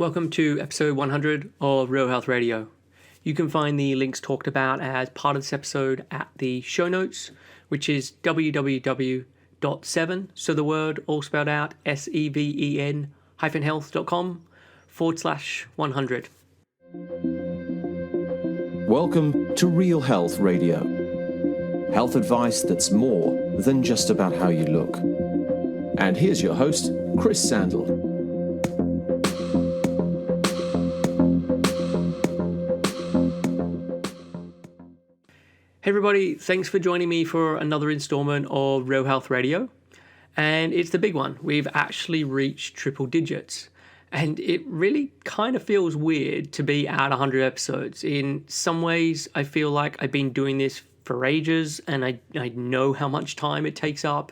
Welcome to episode 100 of Real Health Radio. You can find the links talked about as part of this episode at the show notes, which is www.7, so the word all spelled out, SEVEN health.com/100. Welcome to Real Health Radio. Health advice that's more than just about how you look. And here's your host, Chris Sandel. Hey everybody, thanks for joining me for another installment of Real Health Radio. And it's the big one. We've actually reached triple digits. And it really kind of feels weird to be at 100 episodes. In some ways, I feel like I've been doing this for ages and I know how much time it takes up.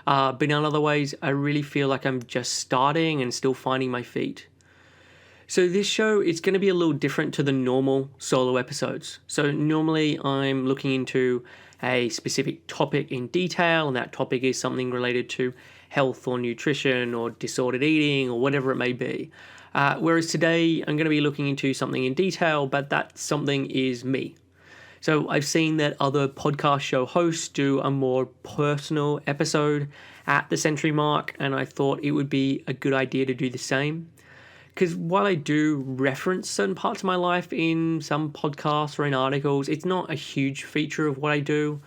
But in other ways, I really feel like I'm just starting and still finding my feet. So this show is going to be a little different to the normal solo episodes. So normally I'm looking into a specific topic in detail, and that topic is something related to health or nutrition or disordered eating or whatever it may be. Whereas today I'm going to be looking into something in detail, but that something is me. So I've seen that other podcast show hosts do a more personal episode at the century mark, and I thought it would be a good idea to do the same. Because while I do reference certain parts of my life in some podcasts or in articles, it's not a huge feature of what I do.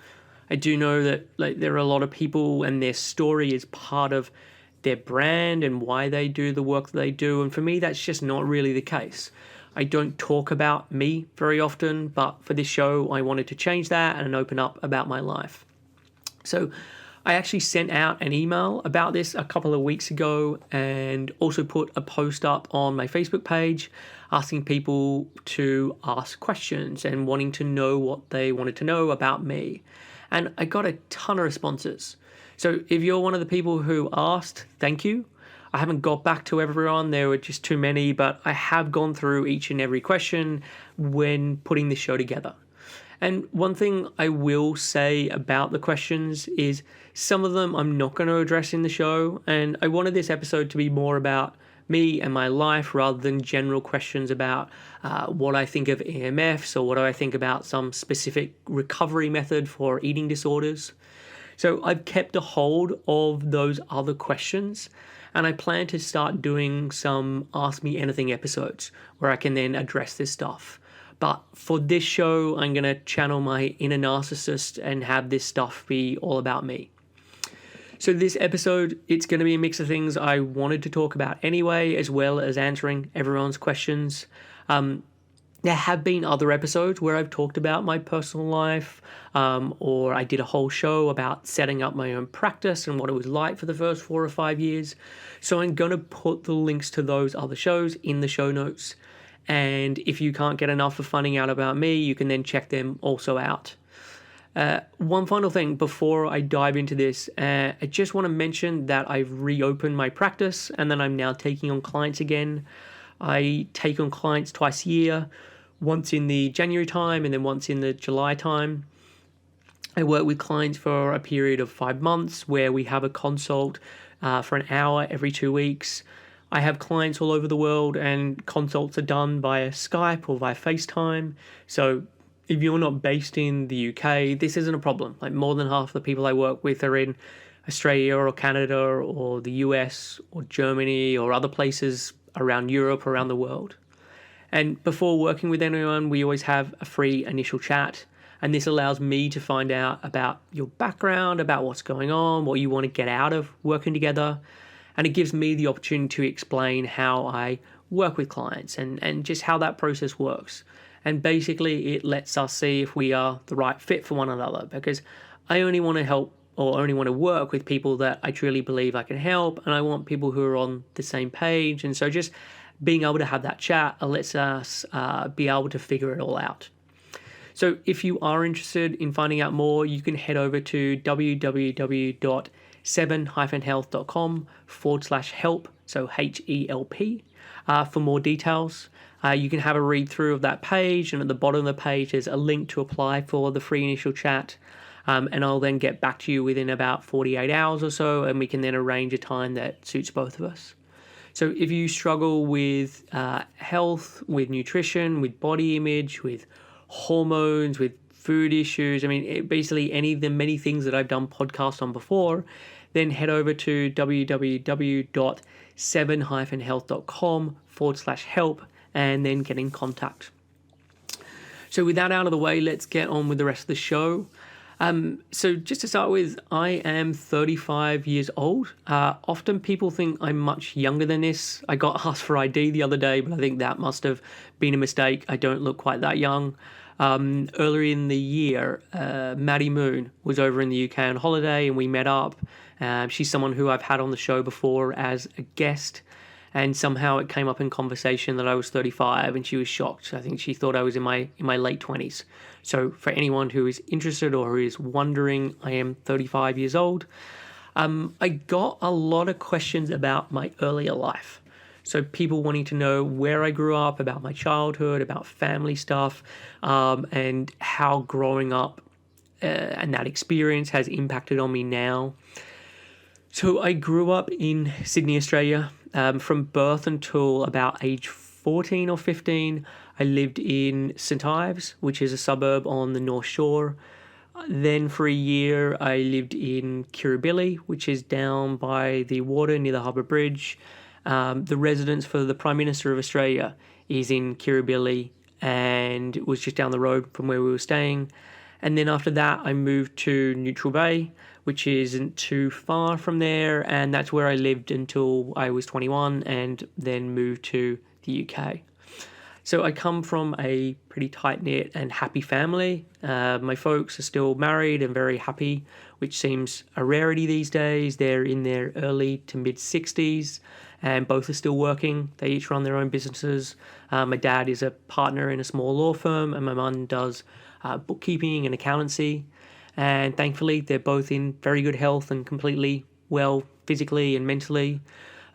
I do know that there are a lot of people and their story is part of their brand and why they do the work that they do. And for me, that's just not really the case. I don't talk about me very often, but for this show, I wanted to change that and open up about my life. So I actually sent out an email about this a couple of weeks ago and also put a post up on my Facebook page asking people to ask questions and wanting to know what they wanted to know about me. And I got a ton of responses. So if you're one of the people who asked, thank you. I haven't got back to everyone. There were just too many, but I have gone through each and every question when putting this show together. And one thing I will say about the questions is some of them I'm not going to address in the show. And I wanted this episode to be more about me and my life rather than general questions about what I think of EMFs or what do I think about some specific recovery method for eating disorders. So I've kept a hold of those other questions, and I plan to start doing some Ask Me Anything episodes where I can then address this stuff. But for this show, I'm going to channel my inner narcissist and have this stuff be all about me. So this episode, it's going to be a mix of things I wanted to talk about anyway, as well as answering everyone's questions. There have been other episodes where I've talked about my personal life, or I did a whole show about setting up my own practice and what it was like for the first 4 or 5 years. So I'm going to put the links to those other shows in the show notes. And if you can't get enough of finding out about me, you can then check them also out. One final thing before I dive into this, I just want to mention that I've reopened my practice and that I'm now taking on clients again. I take on clients twice a year, once in the January time and then once in the July time. I work with clients for a period of 5 months where we have a consult for an hour every 2 weeks. I have clients all over the world and consults are done via Skype or via FaceTime. So if you're not based in the UK, this isn't a problem. Like more than half the people I work with are in Australia or Canada or the US or Germany or other places around Europe, around the world. And before working with anyone, we always have a free initial chat. And this allows me to find out about your background, about what's going on, what you want to get out of working together. And it gives me the opportunity to explain how I work with clients and just how that process works. And basically, it lets us see if we are the right fit for one another, because I only want to help or only want to work with people that I truly believe I can help. And I want people who are on the same page. And so just being able to have that chat lets us be able to figure it all out. So if you are interested in finding out more, you can head over to www.7-health.com/help, so HELP, for more details. You can have a read through of that page, and at the bottom of the page there's a link to apply for the free initial chat. And I'll then get back to you within about 48 hours or so, and we can then arrange a time that suits both of us. So if you struggle with health, with nutrition, with body image, with hormones, with food issues, basically any of the many things that I've done podcasts on before, then head over to www.7-health.com/help and then get in contact. So with that out of the way, let's get on with the rest of the show. So just to start with, I am 35 years old. Often people think I'm much younger than this. I got asked for ID the other day, but I think that must have been a mistake. I don't look quite that young. Earlier in the year, Maddie Moon was over in the UK on holiday and we met up. She's someone who I've had on the show before as a guest, and somehow it came up in conversation that I was 35 and she was shocked. I think she thought I was in my late 20s. So for anyone who is interested or who is wondering, I am 35 years old. I got a lot of questions about my earlier life. So people wanting to know where I grew up, about my childhood, about family stuff, and how growing up and that experience has impacted on me now. So I grew up in Sydney, Australia. From birth until about age 14 or 15, I lived in St Ives, which is a suburb on the North Shore. Then for a year, I lived in Kirribilli, which is down by the water near the Harbour Bridge. The residence for the Prime Minister of Australia is in Kirribilli, and it was just down the road from where we were staying. And then after that, I moved to Neutral Bay, which isn't too far from there, and that's where I lived until I was 21 and then moved to the UK. So I come from a pretty tight-knit and happy family. My folks are still married and very happy, which seems a rarity these days. They're in their early to mid-60s, and both are still working. They each run their own businesses. My dad is a partner in a small law firm, and my mum does bookkeeping and accountancy. And thankfully, they're both in very good health and completely well physically and mentally.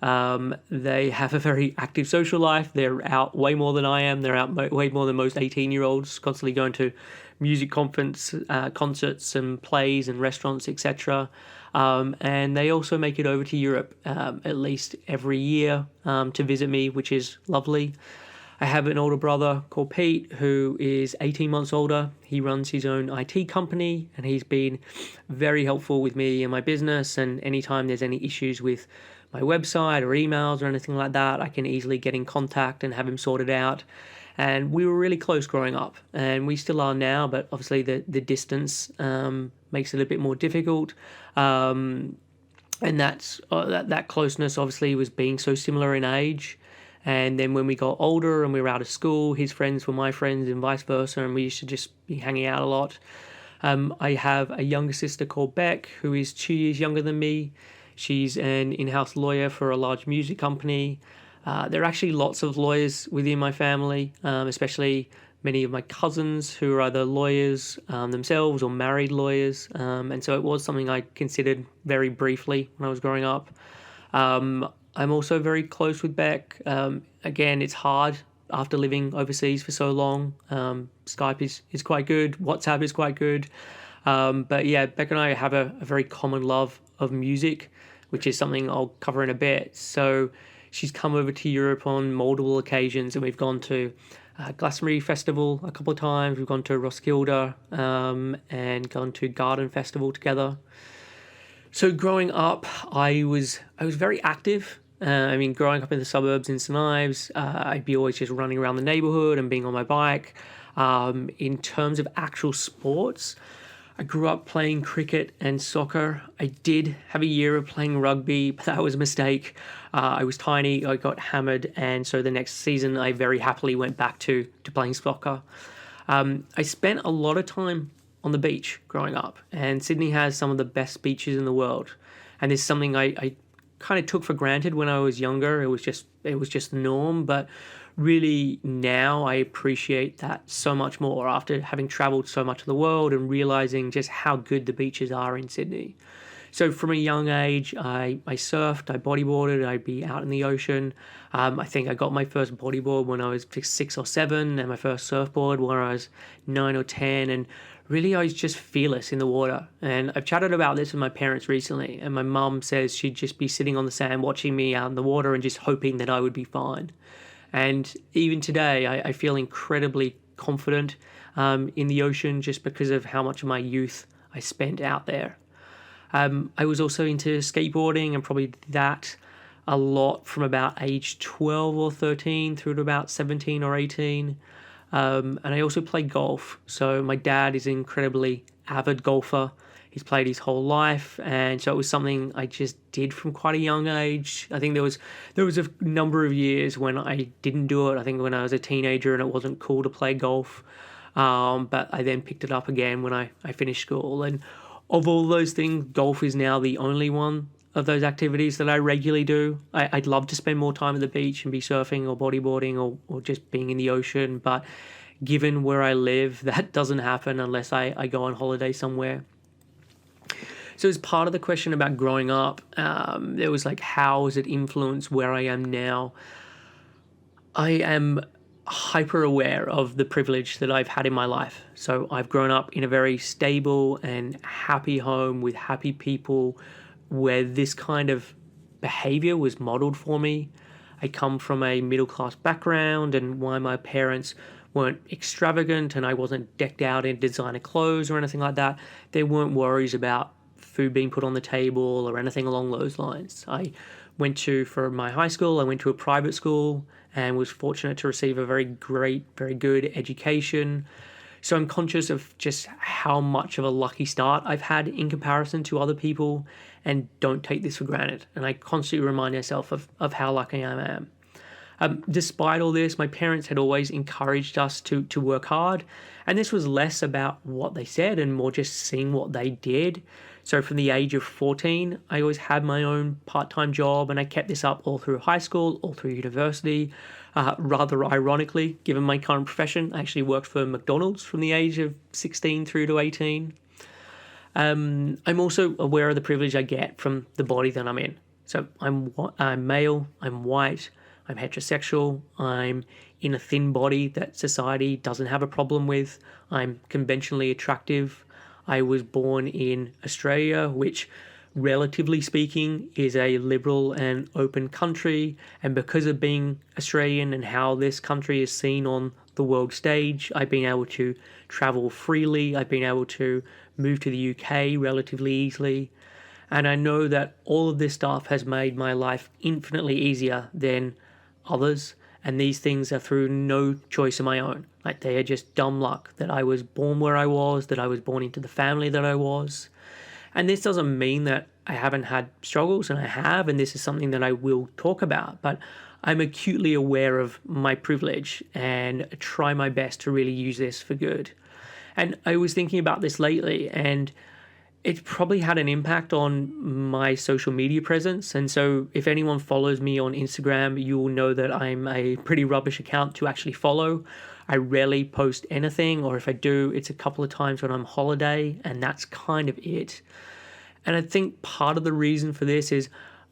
They have a very active social life. They're out way more than I am. They're out way more than most 18-year-olds, constantly going to music concerts and plays and restaurants, etc. And they also make it over to Europe at least every year to visit me, which is lovely. I have an older brother called Pete who is 18 months older. He runs his own IT company and he's been very helpful with me and my business. And anytime there's any issues with my website or emails or anything like that, I can easily get in contact and have him sorted out. And we were really close growing up, and we still are now, but obviously the distance makes it a bit more difficult. And that closeness obviously was being so similar in age. And then when we got older and we were out of school, his friends were my friends and vice versa, and we used to just be hanging out a lot. I have a younger sister called Beck, who is 2 years younger than me. She's an in-house lawyer for a large music company. There are actually lots of lawyers within my family, especially many of my cousins who are either lawyers themselves or married lawyers. And so it was something I considered very briefly when I was growing up. I'm also very close with Beck. Again, it's hard after living overseas for so long. Skype is quite good. WhatsApp is quite good. But yeah, Beck and I have a very common love of music, which is something I'll cover in a bit. So she's come over to Europe on multiple occasions, and we've gone to Glastonbury Festival a couple of times. We've gone to Roskilde and gone to Garden Festival together. So growing up, I was very active. Growing up in the suburbs in St Ives, I'd be always just running around the neighbourhood and being on my bike. In terms of actual sports, I grew up playing cricket and soccer. I did have a year of playing rugby, but that was a mistake. I was tiny, I got hammered, and so the next season I very happily went back to playing soccer. I spent a lot of time on the beach growing up, and Sydney has some of the best beaches in the world. And it's something I kind of took for granted when I was younger. It was just the norm, but really now I appreciate that so much more after having traveled so much of the world and realizing just how good the beaches are in Sydney. So from a young age, I surfed, I bodyboarded, I'd be out in the ocean. I think I got my first bodyboard when I was 6 or 7, and my first surfboard when I was 9 or 10, and really I was just fearless in the water. And I've chatted about this with my parents recently, and my mum says she'd just be sitting on the sand watching me out in the water and just hoping that I would be fine. And even today, I feel incredibly confident in the ocean just because of how much of my youth I spent out there. I was also into skateboarding and probably did that a lot from about age 12 or 13 through to about 17 or 18. And I also play golf. So my dad is an incredibly avid golfer. He's played his whole life, and so it was something I just did from quite a young age. I think there was a number of years when I didn't do it. I think when I was a teenager and it wasn't cool to play golf. But I then picked it up again when I finished school. And of all those things, golf is now the only one of those activities that I regularly do. I'd love to spend more time at the beach and be surfing or bodyboarding or just being in the ocean. But given where I live, that doesn't happen unless I go on holiday somewhere. So as part of the question about growing up, there was like, how has it influenced where I am now? I am hyper aware of the privilege that I've had in my life. So I've grown up in a very stable and happy home with happy people where this kind of behavior was modeled for me. I come from a middle-class background, and while my parents weren't extravagant and I wasn't decked out in designer clothes or anything like that, there weren't worries about food being put on the table or anything along those lines. For my high school, I went to a private school and was fortunate to receive a very great, very good education. So I'm conscious of just how much of a lucky start I've had in comparison to other people, and don't take this for granted. And I constantly remind myself of how lucky I am. Despite all this, my parents had always encouraged us to work hard. And this was less about what they said and more just seeing what they did. So from the age of 14, I always had my own part-time job, and I kept this up all through high school, all through university. Rather ironically, given my current profession, I actually worked for McDonald's from the age of 16 through to 18. I'm also aware of the privilege I get from the body that I'm in. So I'm male, I'm white, I'm heterosexual, I'm in a thin body that society doesn't have a problem with, I'm conventionally attractive. I was born in Australia, which, relatively speaking, is a liberal and open country. And because of being Australian and how this country is seen on the world stage, I've been able to travel freely. I've been able to move to the UK relatively easily. And I know that all of this stuff has made my life infinitely easier than others. And these things are through no choice of my own. Like, they are just dumb luck that I was born where I was, that I was born into the family that I was. And this doesn't mean that I haven't had struggles, and I have, and this is something that I will talk about. But I'm acutely aware of my privilege and try my best to really use this for good. And I was thinking about this lately, and it's probably had an impact on my social media presence. And so if anyone follows me on Instagram, you will know that I'm a pretty rubbish account to actually follow. I rarely post anything, or if I do, it's a couple of times when I'm on holiday, and that's kind of it. And I think part of the reason for this is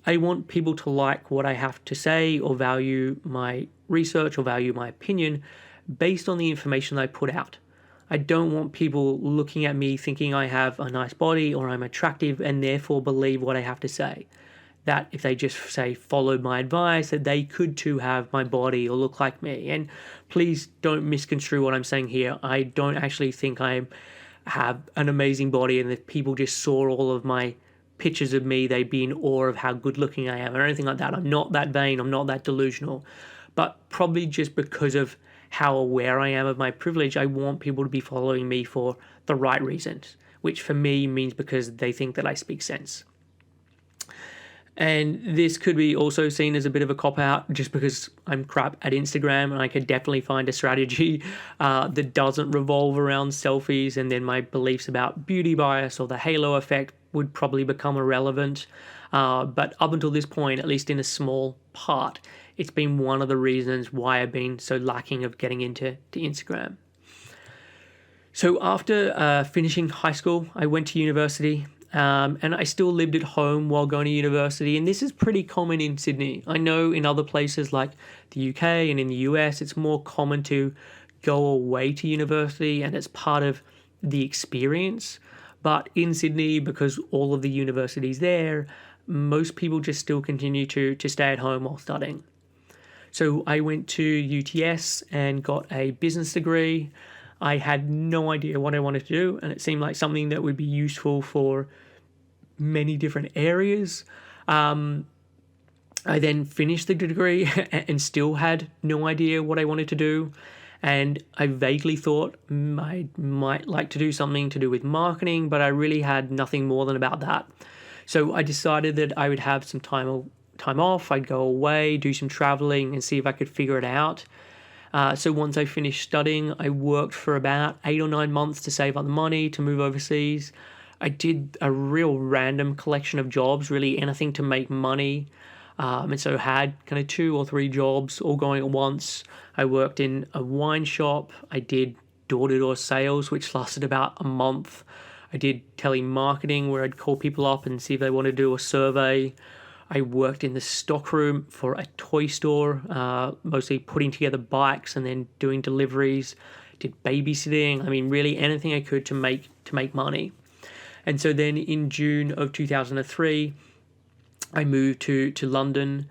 I want people to like what I have to say or value my research or value my opinion based on the information I put out. I don't want people looking at me thinking I have a nice body or I'm attractive and therefore believe what I have to say. That if they just say followed my advice, that they could too have my body or look like me. And please don't misconstrue what I'm saying here. I don't actually think I have an amazing body, and if people just saw all of my pictures of me, they'd be in awe of how good looking I am or anything like that. I'm not that vain. I'm not that delusional. But probably just because of how aware I am of my privilege, I want people to be following me for the right reasons, which for me means because they think that I speak sense. And this could be also seen as a bit of a cop-out just because I'm crap at Instagram, and I could definitely find a strategy that doesn't revolve around selfies, and then my beliefs about beauty bias or the halo effect would probably become irrelevant. But up until this point, at least in a small part, it's been one of the reasons why I've been so lacking of getting into Instagram. So after finishing high school, I went to university. And I still lived at home while going to university, and this is pretty common in Sydney. I know in other places like the UK and in the US, it's more common to go away to university, and it's part of the experience. But in Sydney, because all of the universities there, most people just still continue to stay at home while studying. So I went to UTS and got a business degree. I had no idea what I wanted to do, and it seemed like something that would be useful for many different areas. I then finished the degree and still had no idea what I wanted to do. And I vaguely thought I might like to do something to do with marketing, but I really had nothing more than about that. So I decided that I would have some time off. I'd go away, do some traveling, and see if I could figure it out. So once I finished studying, I worked for about 8 or 9 months to save up the money to move overseas. I did a real random collection of jobs, really anything to make money. And so had kind of 2 or 3 jobs all going at once. I worked in a wine shop. I did door-to-door sales, which lasted about a month. I did telemarketing, where I'd call people up and see if they want to do a survey. I worked in the stockroom for a toy store, mostly putting together bikes and then doing deliveries. Did babysitting. I mean, really anything I could to make money. And so then in June of 2003, I moved to London.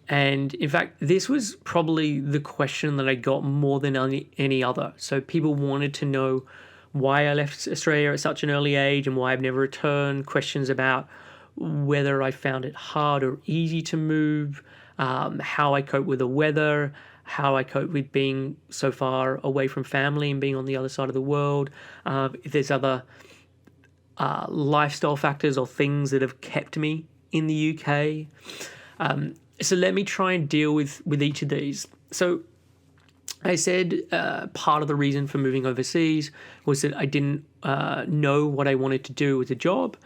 And in fact, this was probably the question that I got more than any other. So people wanted to know why I left Australia at such an early age and why I've never returned. Questions about whether I found it hard or easy to move, how I cope with the weather, how I cope with being so far away from family and being on the other side of the world, if there's other lifestyle factors or things that have kept me in the UK. So let me try and deal with each of these. So I said part of the reason for moving overseas was that I didn't know what I wanted to do with a job.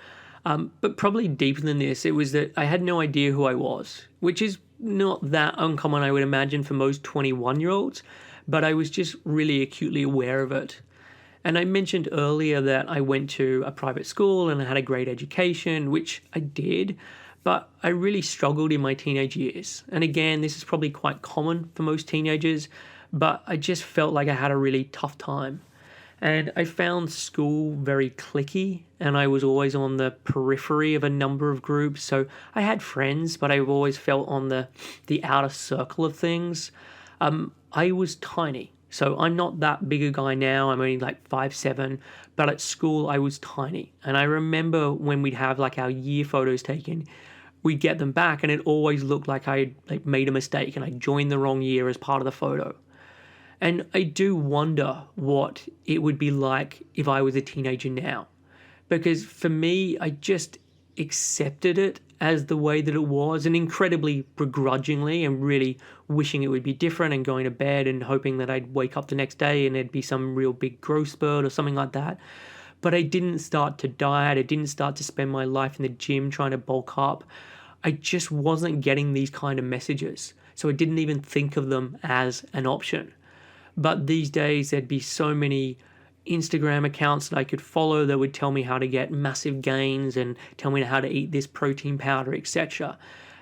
But probably deeper than this, it was that I had no idea who I was, which is not that uncommon, I would imagine, for most 21-year-olds, but I was just really acutely aware of it. And I mentioned earlier that I went to a private school and I had a great education, which I did, but I really struggled in my teenage years. And again, this is probably quite common for most teenagers, but I just felt like I had a really tough time. And I found school very cliquey, and I was always on the periphery of a number of groups. So I had friends, but I've always felt on the outer circle of things. I was tiny. So I'm not that big a guy now. I'm only like 5'7", but at school I was tiny. And I remember when we'd have like our year photos taken, we'd get them back and it always looked like I made a mistake and I joined the wrong year as part of the photo. And I do wonder what it would be like if I was a teenager now. Because for me, I just accepted it as the way that it was, and incredibly begrudgingly, and really wishing it would be different and going to bed and hoping that I'd wake up the next day and there'd be some real big growth spurt or something like that. But I didn't start to diet. I didn't start to spend my life in the gym trying to bulk up. I just wasn't getting these kind of messages. So I didn't even think of them as an option. But these days, there'd be so many Instagram accounts that I could follow that would tell me how to get massive gains and tell me how to eat this protein powder, etc.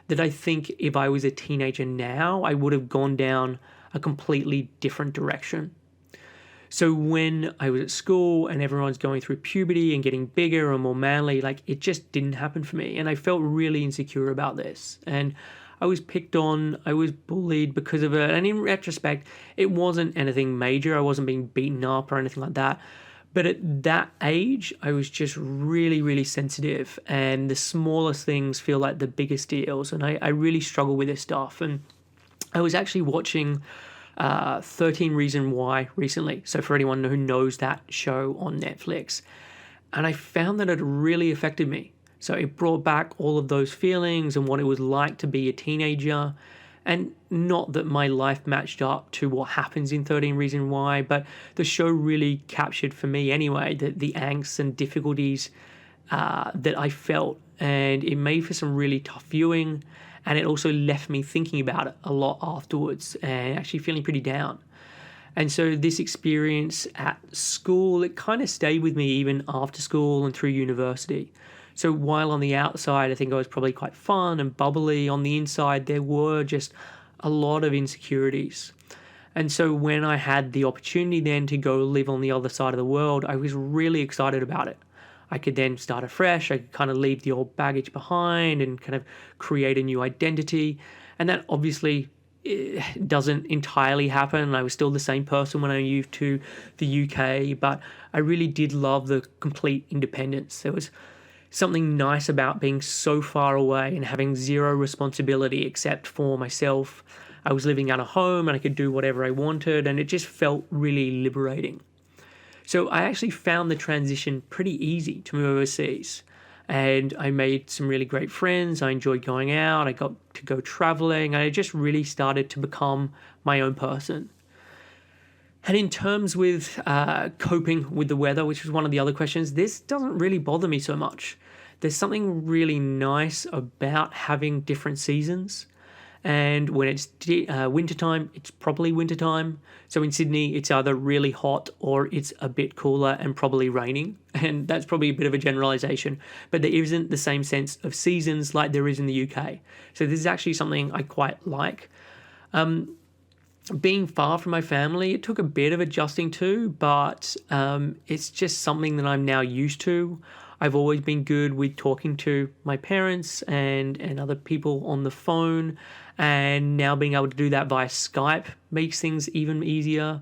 That I think if I was a teenager now, I would have gone down a completely different direction. So when I was at school and everyone's going through puberty and getting bigger and more manly, like it just didn't happen for me. And I felt really insecure about this. And I was picked on, I was bullied because of it. And in retrospect, it wasn't anything major. I wasn't being beaten up or anything like that. But at that age, I was just really, really sensitive. And the smallest things feel like the biggest deals. And I really struggle with this stuff. And I was actually watching 13 Reasons Why recently. So for anyone who knows that show on Netflix. And I found that it really affected me. So it brought back all of those feelings and what it was like to be a teenager. And not that my life matched up to what happens in 13 Reasons Why, but the show really captured for me anyway the angst and difficulties that I felt. And it made for some really tough viewing. And it also left me thinking about it a lot afterwards and actually feeling pretty down. And so this experience at school, it kind of stayed with me even after school and through university. So while on the outside, I think I was probably quite fun and bubbly, on the inside, there were just a lot of insecurities. And so when I had the opportunity then to go live on the other side of the world, I was really excited about it. I could then start afresh. I could kind of leave the old baggage behind and kind of create a new identity. And that obviously doesn't entirely happen. I was still the same person when I moved to the UK, but I really did love the complete independence. There was something nice about being so far away and having zero responsibility except for myself. I was living out of home and I could do whatever I wanted, and it just felt really liberating. So I actually found the transition pretty easy to move overseas. And I made some really great friends. I enjoyed going out. I got to go traveling. And I just really started to become my own person. And in terms with coping with the weather, which was one of the other questions, this doesn't really bother me so much. There's something really nice about having different seasons. And when it's wintertime, it's probably wintertime. So in Sydney, it's either really hot or it's a bit cooler and probably raining. And that's probably a bit of a generalization. But there isn't the same sense of seasons like there is in the UK. So this is actually something I quite like. Being far from my family, it took a bit of adjusting to, but it's just something that I'm now used to. I've always been good with talking to my parents and other people on the phone, and now being able to do that via Skype makes things even easier.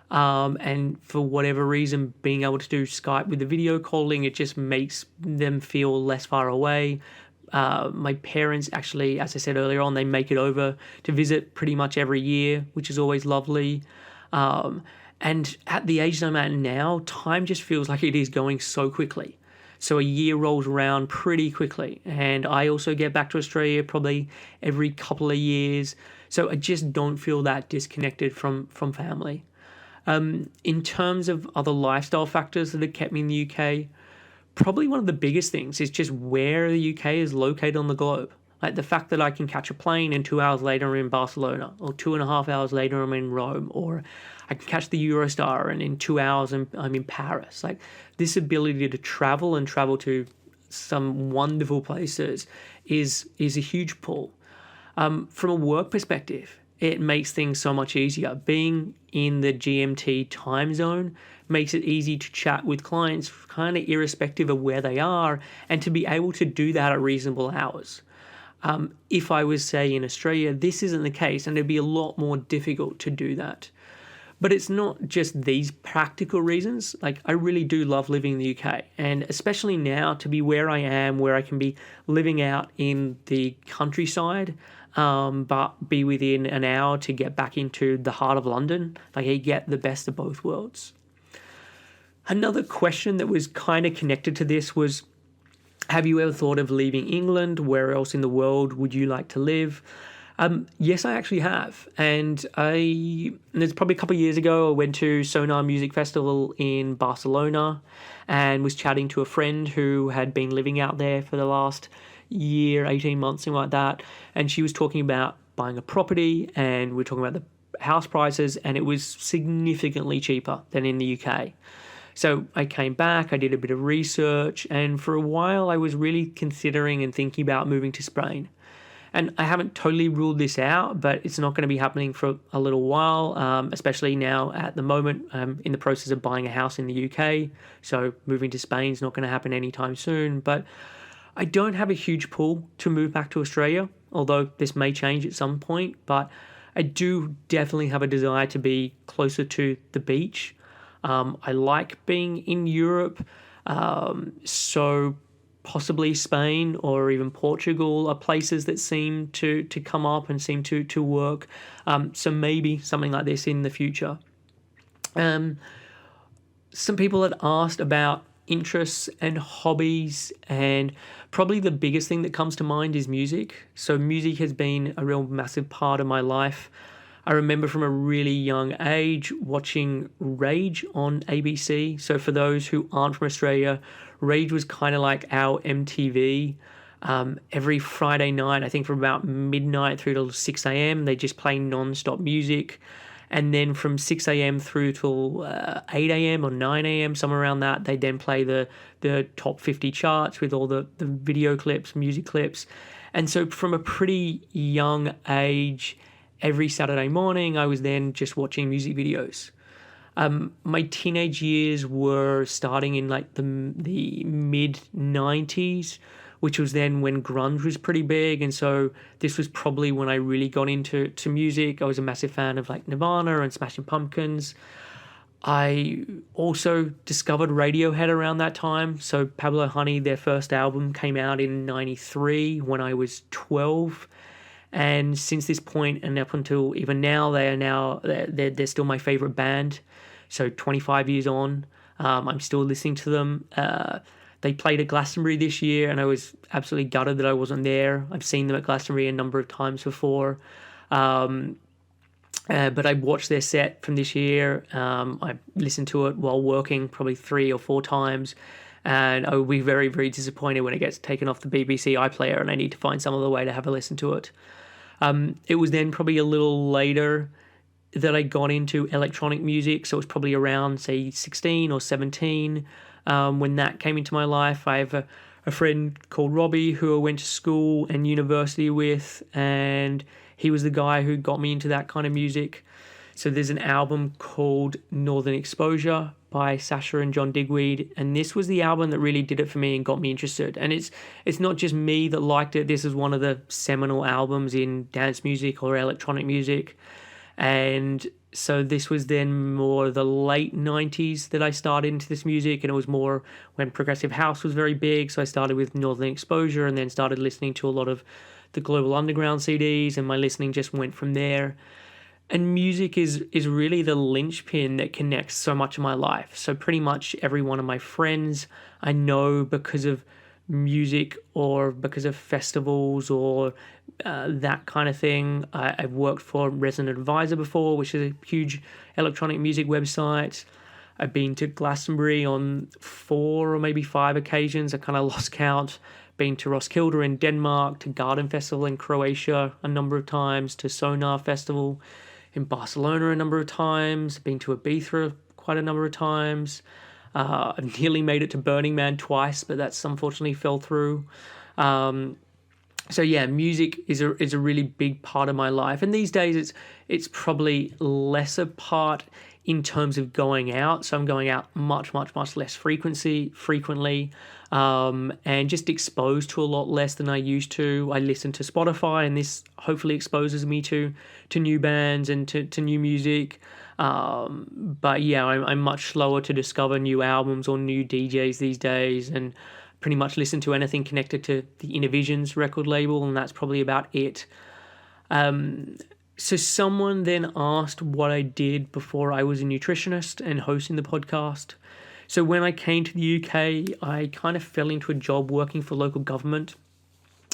And for whatever reason, being able to do Skype with the video calling, it just makes them feel less far away. My parents actually, as I said earlier on, they make it over to visit pretty much every year, which is always lovely. And at the age that I'm at now, time just feels like it is going so quickly. So a year rolls around pretty quickly. And I also get back to Australia probably every couple of years. So I just don't feel that disconnected from family. In terms of other lifestyle factors that have kept me in the UK, probably one of the biggest things is just where the UK is located on the globe. Like the fact that I can catch a plane and 2 hours later I'm in Barcelona, or 2.5 hours later I'm in Rome, or I can catch the Eurostar and in 2 hours I'm in Paris. Like this ability to travel and travel to some wonderful places is a huge pull. From a work perspective, it makes things so much easier. Being in the GMT time zone makes it easy to chat with clients kind of irrespective of where they are, and to be able to do that at reasonable hours. If I was, say, in Australia, this isn't the case, and it'd be a lot more difficult to do that. But it's not just these practical reasons. Like, I really do love living in the UK, and especially now to be where I am, where I can be living out in the countryside, but be within an hour to get back into the heart of London. Like, I get the best of both worlds. Another question that was kind of connected to this was, have you ever thought of leaving England? Where else in the world would you like to live? Yes, I actually have. And there's probably a couple of years ago, I went to Sonar Music Festival in Barcelona and was chatting to a friend who had been living out there for the last year, 18 months, something like that. And she was talking about buying a property, and we were talking about the house prices, and it was significantly cheaper than in the UK. So I came back, I did a bit of research, and for a while I was really considering and thinking about moving to Spain. And I haven't totally ruled this out, but it's not going to be happening for a little while, especially now at the moment I'm in the process of buying a house in the UK. So moving to Spain is not going to happen anytime soon. But I don't have a huge pull to move back to Australia, although this may change at some point. But I do definitely have a desire to be closer to the beach. I like being in Europe, so possibly Spain or even Portugal are places that seem to come up and seem to work. So maybe something like this in the future. Some people had asked about interests and hobbies, and probably the biggest thing that comes to mind is music. So music has been a real massive part of my life. I remember from a really young age watching Rage on ABC. So for those who aren't from Australia, Rage was kind of like our MTV. Every Friday night, I think from about midnight through till 6 a.m., they just play non-stop music. And then from 6 a.m. through till 8 a.m. or 9 a.m., somewhere around that, they then play the top 50 charts with all the video clips, music clips. And so from a pretty young age, every Saturday morning, I was then just watching music videos. My teenage years were starting in like the mid 90s, which was then when grunge was pretty big. And so this was probably when I really got into music. I was a massive fan of like Nirvana and Smashing Pumpkins. I also discovered Radiohead around that time. So Pablo Honey, their first album came out in 93 when I was 12. And since this point and up until even now, they're still my favorite band. So 25 years on, I'm still listening to them. They played at Glastonbury this year, and I was absolutely gutted that I wasn't there. I've seen them at Glastonbury a number of times before. But I watched their set from this year. I listened to it while working probably 3 or 4 times. And I will be very, very disappointed when it gets taken off the BBC iPlayer and I need to find some other way to have a listen to it. It was then probably a little later that I got into electronic music. So it was probably around, say, 16 or 17 when that came into my life. I have a friend called Robbie who I went to school and university with, and he was the guy who got me into that kind of music. So there's an album called Northern Exposure by Sasha and John Digweed, and this was the album that really did it for me and got me interested. And it's not just me that liked it. This is one of the seminal albums in dance music or electronic music. And so this was then more the late 90s that I started into this music, and it was more when progressive house was very big. So I started with Northern Exposure and then started listening to a lot of the Global Underground CDs, and my listening just went from there. And music is really the linchpin that connects so much of my life. So pretty much every one of my friends I know because of music or because of festivals or that kind of thing. I've worked for Resident Advisor before, which is a huge electronic music website. I've been to Glastonbury on 4 or maybe 5 occasions. I kind of lost count. Been to Roskilde in Denmark, to Garden Festival in Croatia a number of times, to Sonar Festival in Barcelona a number of times, been to Ibiza quite a number of times. I've nearly made it to Burning Man twice, but that's unfortunately fell through. So yeah, music is a really big part of my life, and these days it's probably less a part in terms of going out. So I'm going out much less frequently, and just exposed to a lot less than I used to. I listen to Spotify, and this hopefully exposes me to new bands and to new music. But yeah, I'm much slower to discover new albums or new DJs these days, and pretty much listen to anything connected to the Innovisions record label, and that's probably about it. So someone then asked what I did before I was a nutritionist and hosting the podcast. So when I came to the UK, I kind of fell into a job working for local government.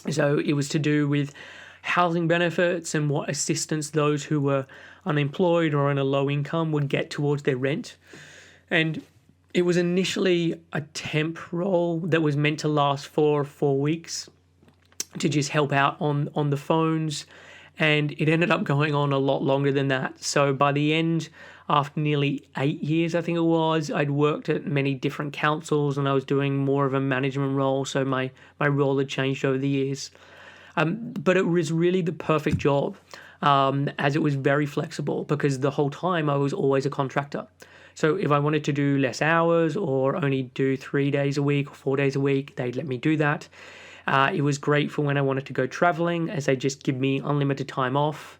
So it was to do with housing benefits and what assistance those who were unemployed or on a low income would get towards their rent. And it was initially a temp role that was meant to last for 4 weeks to just help out on the phones. And it ended up going on a lot longer than that. So by the end, after nearly 8 years, I think it was, I'd worked at many different councils and I was doing more of a management role. So my role had changed over the years. But it was really the perfect job, as it was very flexible, because the whole time I was always a contractor. So if I wanted to do less hours or only do 3 days a week or 4 days a week, they'd let me do that. It was great for when I wanted to go traveling, as they just give me unlimited time off.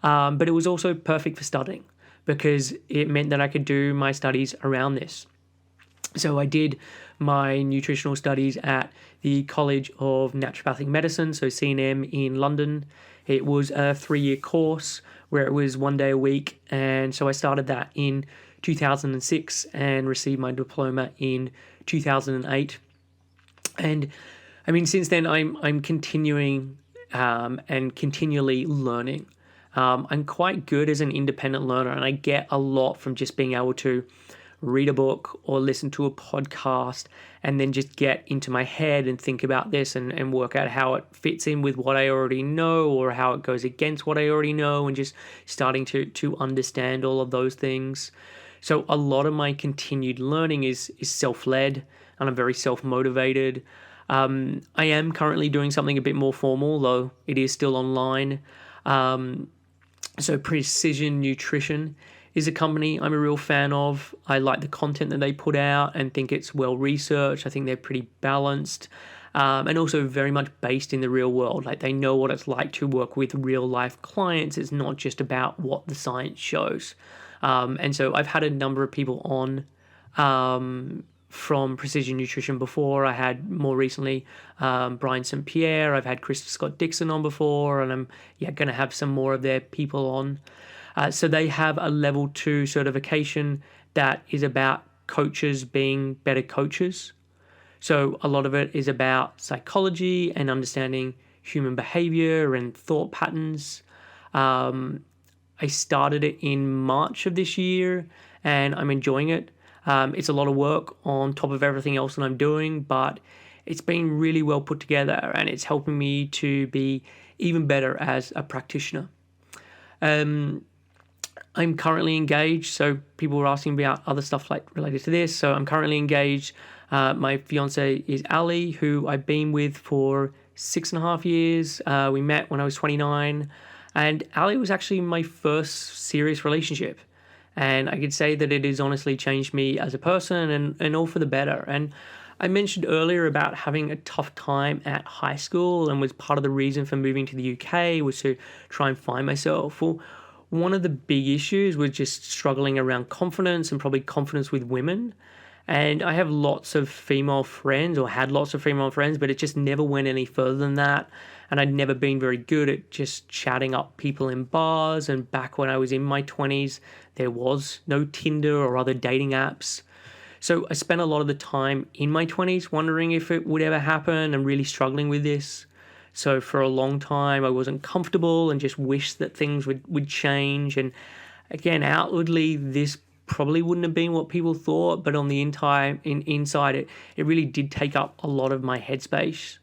But it was also perfect for studying, because it meant that I could do my studies around this. So I did my nutritional studies at the College of Naturopathic Medicine, so C&M in London. It was a 3-year course where it was 1 day a week. And so I started that in 2006 and received my diploma in 2008. And I mean, since then, I'm continuing and continually learning. I'm quite good as an independent learner, and I get a lot from just being able to read a book or listen to a podcast and then just get into my head and think about this and work out how it fits in with what I already know or how it goes against what I already know, and just starting to understand all of those things. So a lot of my continued learning is self-led, and I'm very self-motivated. I am currently doing something a bit more formal, though it is still online. So Precision Nutrition is a company I'm a real fan of. I like the content that they put out and think it's well researched. I think they're pretty balanced, and also very much based in the real world. Like, they know what it's like to work with real life clients. It's not just about what the science shows. And so I've had a number of people on from Precision Nutrition before. I had more recently Brian St. Pierre. I've had Chris Scott Dixon on before, and I'm going to have some more of their people on. So they have a level 2 certification that is about coaches being better coaches. So a lot of it is about psychology and understanding human behavior and thought patterns. I started it in March of this year, and I'm enjoying it. It's a lot of work on top of everything else that I'm doing, but it's been really well put together, and it's helping me to be even better as a practitioner. I'm currently engaged, so people were asking about other stuff like related to this. So I'm currently engaged. My fiance is Ali, who I've been with for 6.5 years. We met when I was 29, and Ali was actually my first serious relationship. And I could say that it has honestly changed me as a person, and all for the better. And I mentioned earlier about having a tough time at high school, and was part of the reason for moving to the UK was to try and find myself. Well, one of the big issues was just struggling around confidence, and probably confidence with women. And I have lots of female friends, or had lots of female friends, but it just never went any further than that. And I'd never been very good at just chatting up people in bars. And back when I was in my 20s, there was no Tinder or other dating apps. So I spent a lot of the time in my 20s wondering if it would ever happen, and really struggling with this. So for a long time, I wasn't comfortable and just wished that things would change. And again, outwardly, this probably wouldn't have been what people thought, but on the inside, it really did take up a lot of my headspace.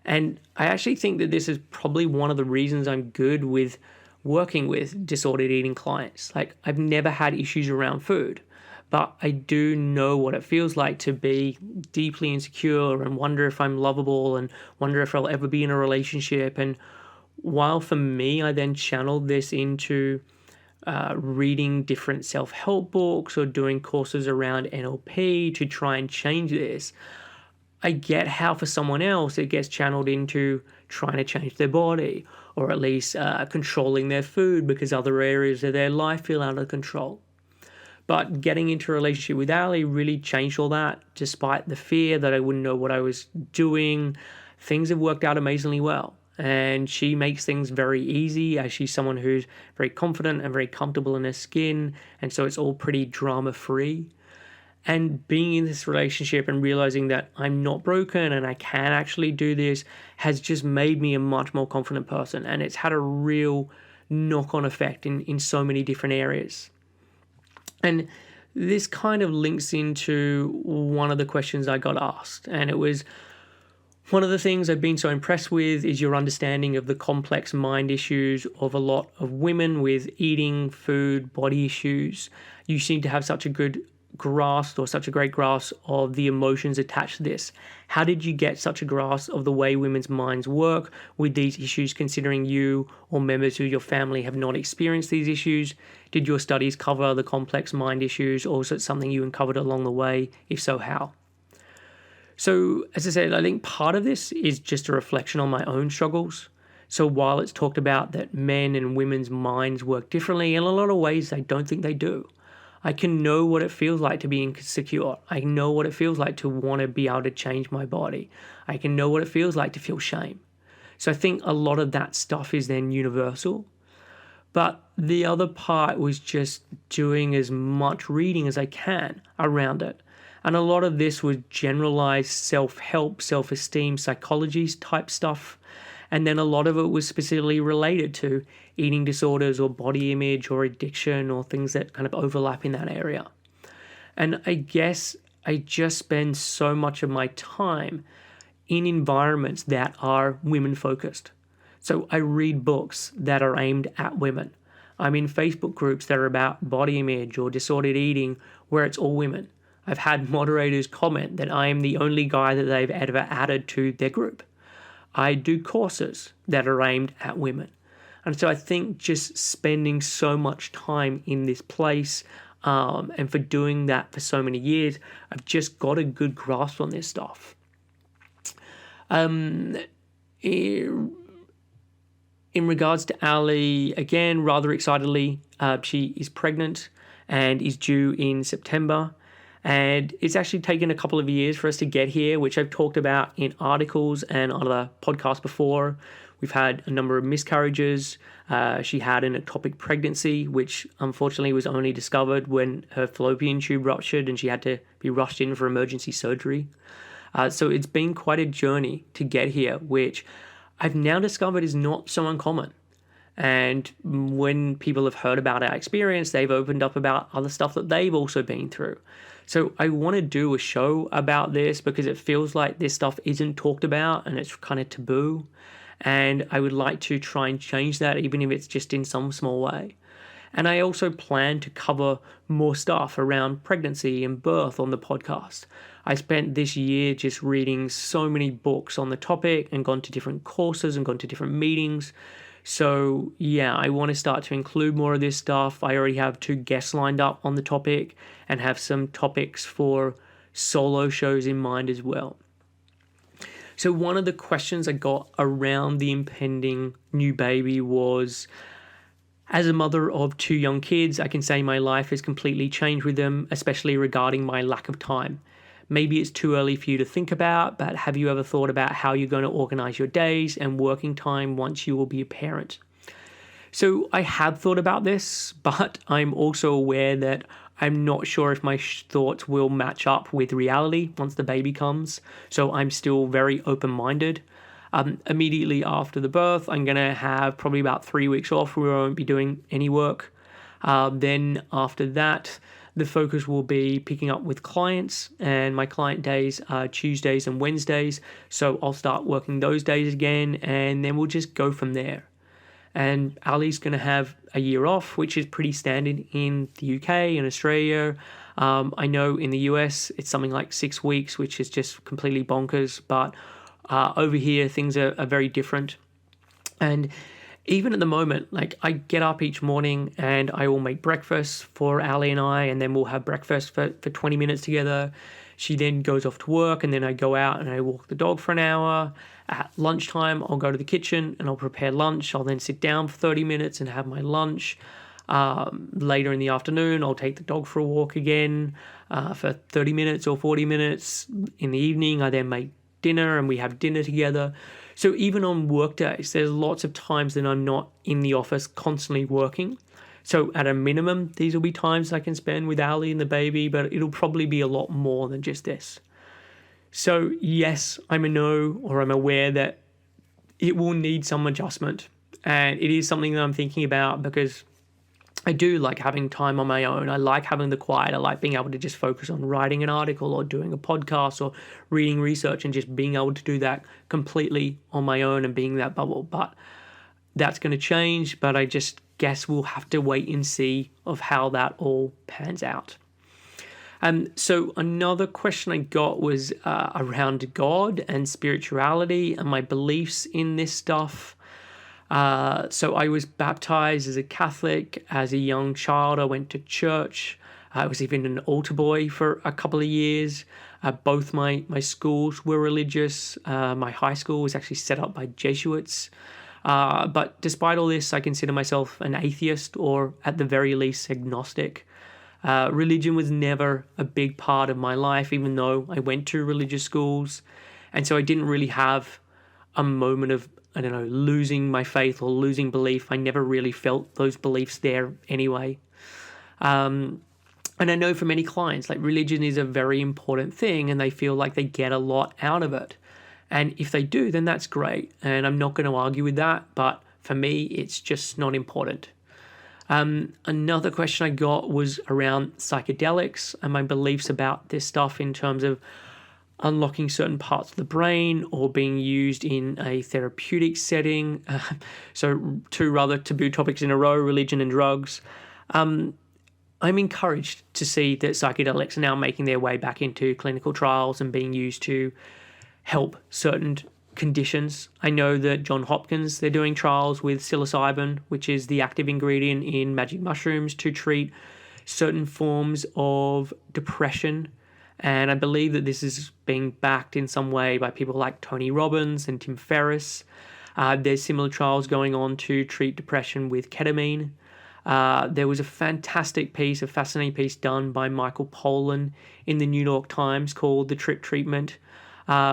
And I actually think that this is probably one of the reasons I'm good with working with disordered eating clients. Like, I've never had issues around food, but I do know what it feels like to be deeply insecure and wonder if I'm lovable and wonder if I'll ever be in a relationship. And while for me, I then channeled this into reading different self-help books or doing courses around NLP to try and change this, I get how for someone else it gets channeled into trying to change their body, or at least controlling their food because other areas of their life feel out of control. But getting into a relationship with Ali really changed all that. Despite the fear that I wouldn't know what I was doing, things have worked out amazingly well. And she makes things very easy, as she's someone who's very confident and very comfortable in her skin. And so it's all pretty drama-free. And being in this relationship and realizing that I'm not broken and I can actually do this has just made me a much more confident person. And it's had a real knock-on effect in so many different areas. And this kind of links into one of the questions I got asked. And it was, one of the things I've been so impressed with is your understanding of the complex mind issues of a lot of women with eating, food, body issues. You seem to have such a good grasp, or such a great grasp, of the emotions attached to this. How did you get such a grasp of the way women's minds work with these issues, considering you or members of your family have not experienced these issues? Did your studies cover the complex mind issues, or was it something you uncovered along the way? If so, how? So, as I said, I think part of this is just a reflection on my own struggles. So while it's talked about that men and women's minds work differently, in a lot of ways I don't think they do. I can know what it feels like to be insecure. I know what it feels like to want to be able to change my body. I can know what it feels like to feel shame. So I think a lot of that stuff is then universal. But the other part was just doing as much reading as I can around it. And a lot of this was generalized self-help, self-esteem, psychology type stuff. And then a lot of it was specifically related to eating disorders or body image or addiction, or things that kind of overlap in that area. And I guess I just spend so much of my time in environments that are women focused. So I read books that are aimed at women. I'm in Facebook groups that are about body image or disordered eating where it's all women. I've had moderators comment that I am the only guy that they've ever added to their group. I do courses that are aimed at women. And so I think just spending so much time in this place, and for doing that for so many years, I've just got a good grasp on this stuff. In regards to Ali, again, rather excitedly, she is pregnant and is due in September. And it's actually taken a couple of years for us to get here, which I've talked about in articles and other podcasts before. We've had a number of miscarriages. She had an ectopic pregnancy, which unfortunately was only discovered when her fallopian tube ruptured and she had to be rushed in for emergency surgery. So it's been quite a journey to get here, which I've now discovered is not so uncommon. And when people have heard about our experience, they've opened up about other stuff that they've also been through. So I want to do a show about this because it feels like this stuff isn't talked about and it's kind of taboo. And I would like to try and change that, even if it's just in some small way. And I also plan to cover more stuff around pregnancy and birth on the podcast. I spent this year just reading so many books on the topic and gone to different courses and gone to different meetings. So yeah, I want to start to include more of this stuff. I already have 2 guests lined up on the topic and have some topics for solo shows in mind as well. So one of the questions I got around the impending new baby was, as a mother of 2 young kids, I can say my life has completely changed with them, especially regarding my lack of time. Maybe it's too early for you to think about, but have you ever thought about how you're going to organize your days and working time once you will be a parent? So I have thought about this, but I'm also aware that I'm not sure if my thoughts will match up with reality once the baby comes. So I'm still very open-minded. Immediately after the birth, I'm going to have probably about 3 weeks off where I won't be doing any work. Then after that, the focus will be picking up with clients, and my client days are Tuesdays and Wednesdays. So I'll start working those days again, and then we'll just go from there. And Ali's going to have a year off, which is pretty standard in the UK and Australia. I know in the US, it's something like 6 weeks, which is just completely bonkers. But over here, things are very different. And even at the moment, like I get up each morning and I will make breakfast for Ali and I, and then we'll have breakfast for 20 minutes together. She then goes off to work, and then I go out and I walk the dog for an hour. At lunchtime, I'll go to the kitchen and I'll prepare lunch. I'll then sit down for 30 minutes and have my lunch. Later in the afternoon, I'll take the dog for a walk again for 30 minutes or 40 minutes. In the evening, I then make dinner and we have dinner together. So even on work days, there's lots of times that I'm not in the office constantly working. So at a minimum, these will be times I can spend with Ali and the baby, but it'll probably be a lot more than just this. So yes, I'm aware that it will need some adjustment. And it is something that I'm thinking about because I do like having time on my own. I like having the quiet. I like being able to just focus on writing an article or doing a podcast or reading research and just being able to do that completely on my own and being that bubble. But that's going to change. But I just guess we'll have to wait and see of how that all pans out. So another question I got was around God and spirituality and my beliefs in this stuff. So I was baptized as a Catholic as a young child. I went to church. I was even an altar boy for a couple of years. Both my schools were religious. My high school was actually set up by Jesuits. But despite all this, I consider myself an atheist or at the very least agnostic. Religion was never a big part of my life, even though I went to religious schools. And so I didn't really have a moment of, losing my faith or losing belief. I never really felt those beliefs there anyway. And I know for many clients, like religion is a very important thing and they feel like they get a lot out of it. And if they do, then that's great. And I'm not going to argue with that. But for me, it's just not important. Another question I got was around psychedelics and my beliefs about this stuff in terms of unlocking certain parts of the brain or being used in a therapeutic setting. So 2 rather taboo topics in a row, religion and drugs. I'm encouraged to see that psychedelics are now making their way back into clinical trials and being used to help certain conditions. I know that John Hopkins, they're doing trials with psilocybin, which is the active ingredient in magic mushrooms, to treat certain forms of depression. And I believe that this is being backed in some way by people like Tony Robbins and Tim Ferriss. There's similar trials going on to treat depression with ketamine. There was a fascinating piece done by Michael Pollan in the New York Times called The Trip Treatment,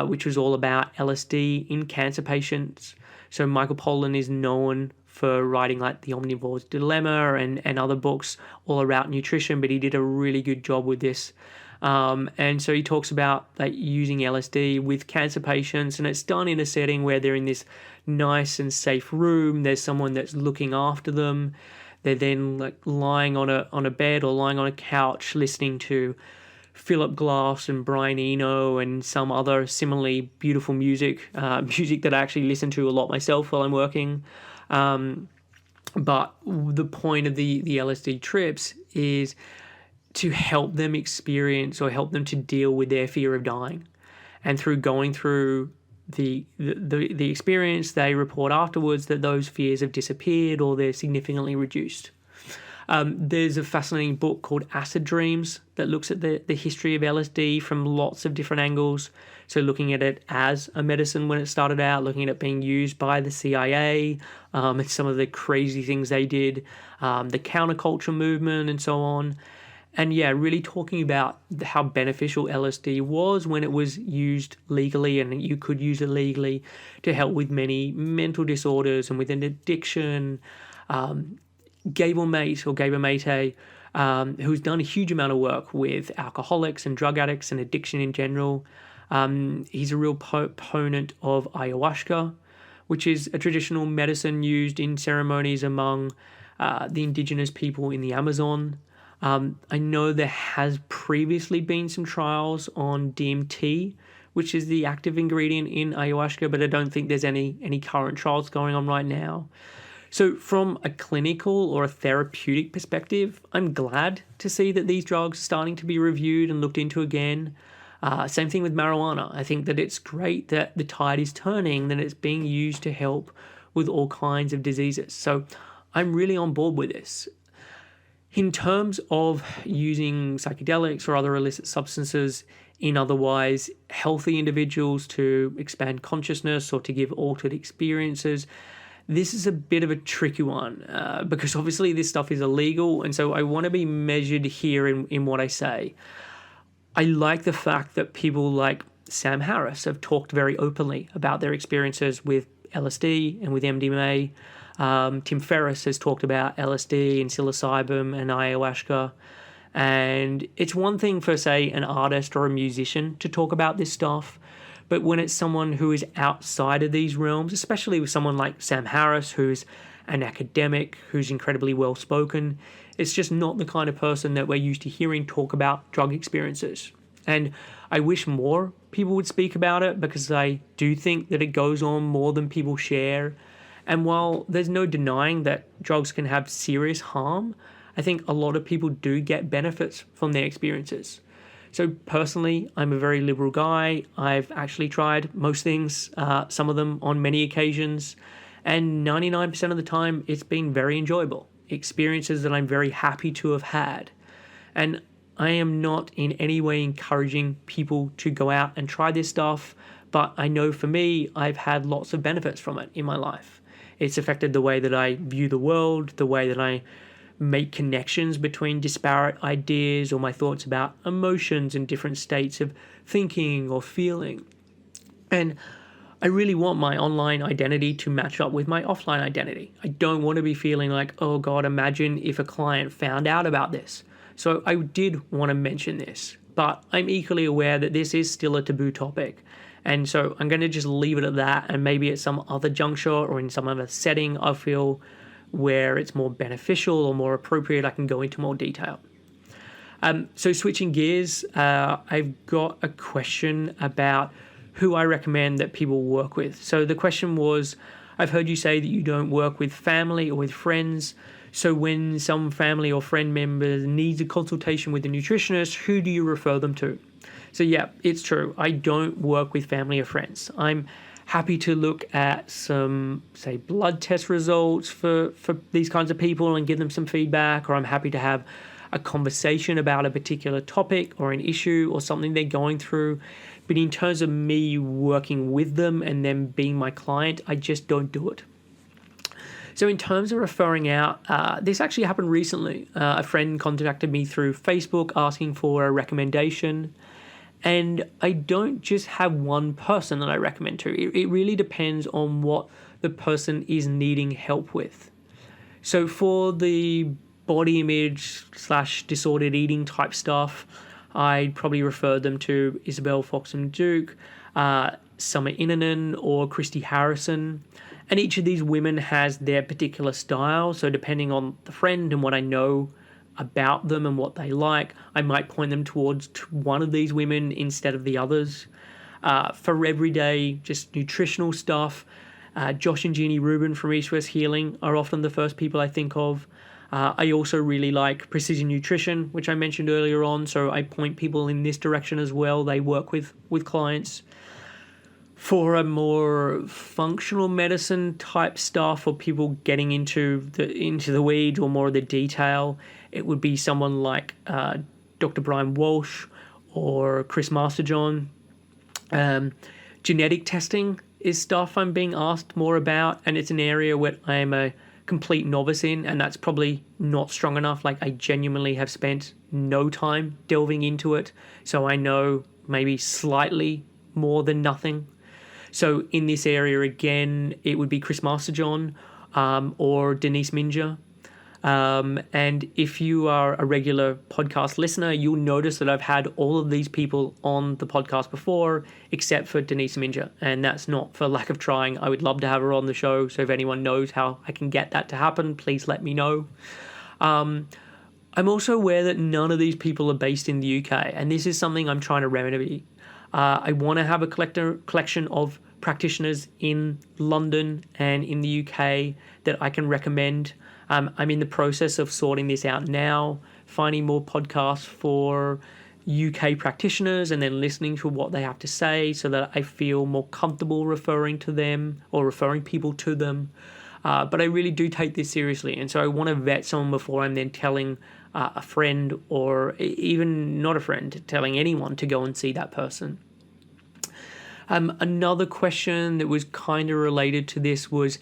which was all about LSD in cancer patients. So Michael Pollan is known for writing like The Omnivore's Dilemma and other books all about nutrition, but he did a really good job with this. And so he talks about like using LSD with cancer patients, and it's done in a setting where they're in this nice and safe room. There's someone that's looking after them. They're then like lying on a bed or lying on a couch listening to Philip Glass and Brian Eno and some other similarly beautiful music that I actually listen to a lot myself while I'm working. But the point of the LSD trips is to help them experience or help them to deal with their fear of dying. And through going through the experience, they report afterwards that those fears have disappeared or they're significantly reduced. There's a fascinating book called Acid Dreams that looks at the history of LSD from lots of different angles. So looking at it as a medicine when it started out, looking at it being used by the CIA, and some of the crazy things they did, the counterculture movement and so on. And yeah, really talking about how beneficial LSD was when it was used legally, and you could use it legally to help with many mental disorders and with an addiction. Gabor Mate, who's done a huge amount of work with alcoholics and drug addicts and addiction in general. He's a real proponent of ayahuasca, which is a traditional medicine used in ceremonies among the indigenous people in the Amazon. I know there has previously been some trials on DMT, which is the active ingredient in ayahuasca, but I don't think there's any current trials going on right now. So from a clinical or a therapeutic perspective, I'm glad to see that these drugs are starting to be reviewed and looked into again. Same thing with marijuana. I think that it's great that the tide is turning, that it's being used to help with all kinds of diseases. So I'm really on board with this. In terms of using psychedelics or other illicit substances in otherwise healthy individuals to expand consciousness or to give altered experiences, this is a bit of a tricky one because obviously this stuff is illegal, and so I want to be measured here in what I say. I like the fact that people like Sam Harris have talked very openly about their experiences with LSD and with MDMA. Tim Ferriss has talked about LSD and psilocybin and ayahuasca. And it's one thing for, say, an artist or a musician to talk about this stuff, but when it's someone who is outside of these realms, especially with someone like Sam Harris, who's an academic, who's incredibly well-spoken, it's just not the kind of person that we're used to hearing talk about drug experiences. And I wish more people would speak about it because I do think that it goes on more than people share. And while there's no denying that drugs can have serious harm, I think a lot of people do get benefits from their experiences. So personally, I'm a very liberal guy. I've actually tried most things, some of them on many occasions, and 99% of the time it's been very enjoyable. Experiences that I'm very happy to have had. And I am not in any way encouraging people to go out and try this stuff, but I know for me, I've had lots of benefits from it in my life. It's affected the way that I view the world, the way that I make connections between disparate ideas or my thoughts about emotions and different states of thinking or feeling. And I really want my online identity to match up with my offline identity. I don't want to be feeling like, oh God, imagine if a client found out about this. So I did want to mention this, but I'm equally aware that this is still a taboo topic. And so I'm going to just leave it at that, and maybe at some other juncture or in some other setting I feel where it's more beneficial or more appropriate, I can go into more detail. So switching gears, I've got a question about who I recommend that people work with. So the question was, I've heard you say that you don't work with family or with friends. So when some family or friend member needs a consultation with a nutritionist, who do you refer them to? So yeah, it's true. I don't work with family or friends. I'm Happy to look at some, say, blood test results for these kinds of people and give them some feedback, or I'm happy to have a conversation about a particular topic or an issue or something they're going through. But in terms of me working with them and them being my client, I just don't do it. So in terms of referring out, this actually happened recently. A friend contacted me through Facebook asking for a recommendation. And I don't just have one person that I recommend to. It really depends on what the person is needing help with. So for the body image / disordered eating type stuff, I'd probably refer them to Isabel Foxen Duke, Summer Inanen, or Christy Harrison. And each of these women has their particular style. So depending on the friend and what I know about them and what they like, I might point them towards one of these women instead of the others. For everyday, just nutritional stuff, Josh and Jeannie Rubin from East West Healing are often the first people I think of. I also really like Precision Nutrition, which I mentioned earlier on, so I point people in this direction as well. They work with clients. For a more functional medicine type stuff, or people getting into the weeds or more of the detail, it would be someone like Dr. Brian Walsh or Chris Masterjohn. Genetic testing is stuff I'm being asked more about, and it's an area where I am a complete novice in, and that's probably not strong enough. Like, I genuinely have spent no time delving into it, so I know maybe slightly more than nothing. So in this area, again, it would be Chris Masterjohn or Denise Minger. And if you are a regular podcast listener, you'll notice that I've had all of these people on the podcast before, except for Denise Minger. And that's not for lack of trying. I would love to have her on the show. So if anyone knows how I can get that to happen, please let me know. I'm also aware that none of these people are based in the UK. And this is something I'm trying to remedy. I want to have a collection of practitioners in London and in the UK that I can recommend. I'm in the process of sorting this out now, finding more podcasts for UK practitioners and then listening to what they have to say so that I feel more comfortable referring to them or referring people to them. But I really do take this seriously. And so I want to vet someone before I'm then telling a friend, or even not a friend, telling anyone to go and see that person. Another question that was kind of related to this was,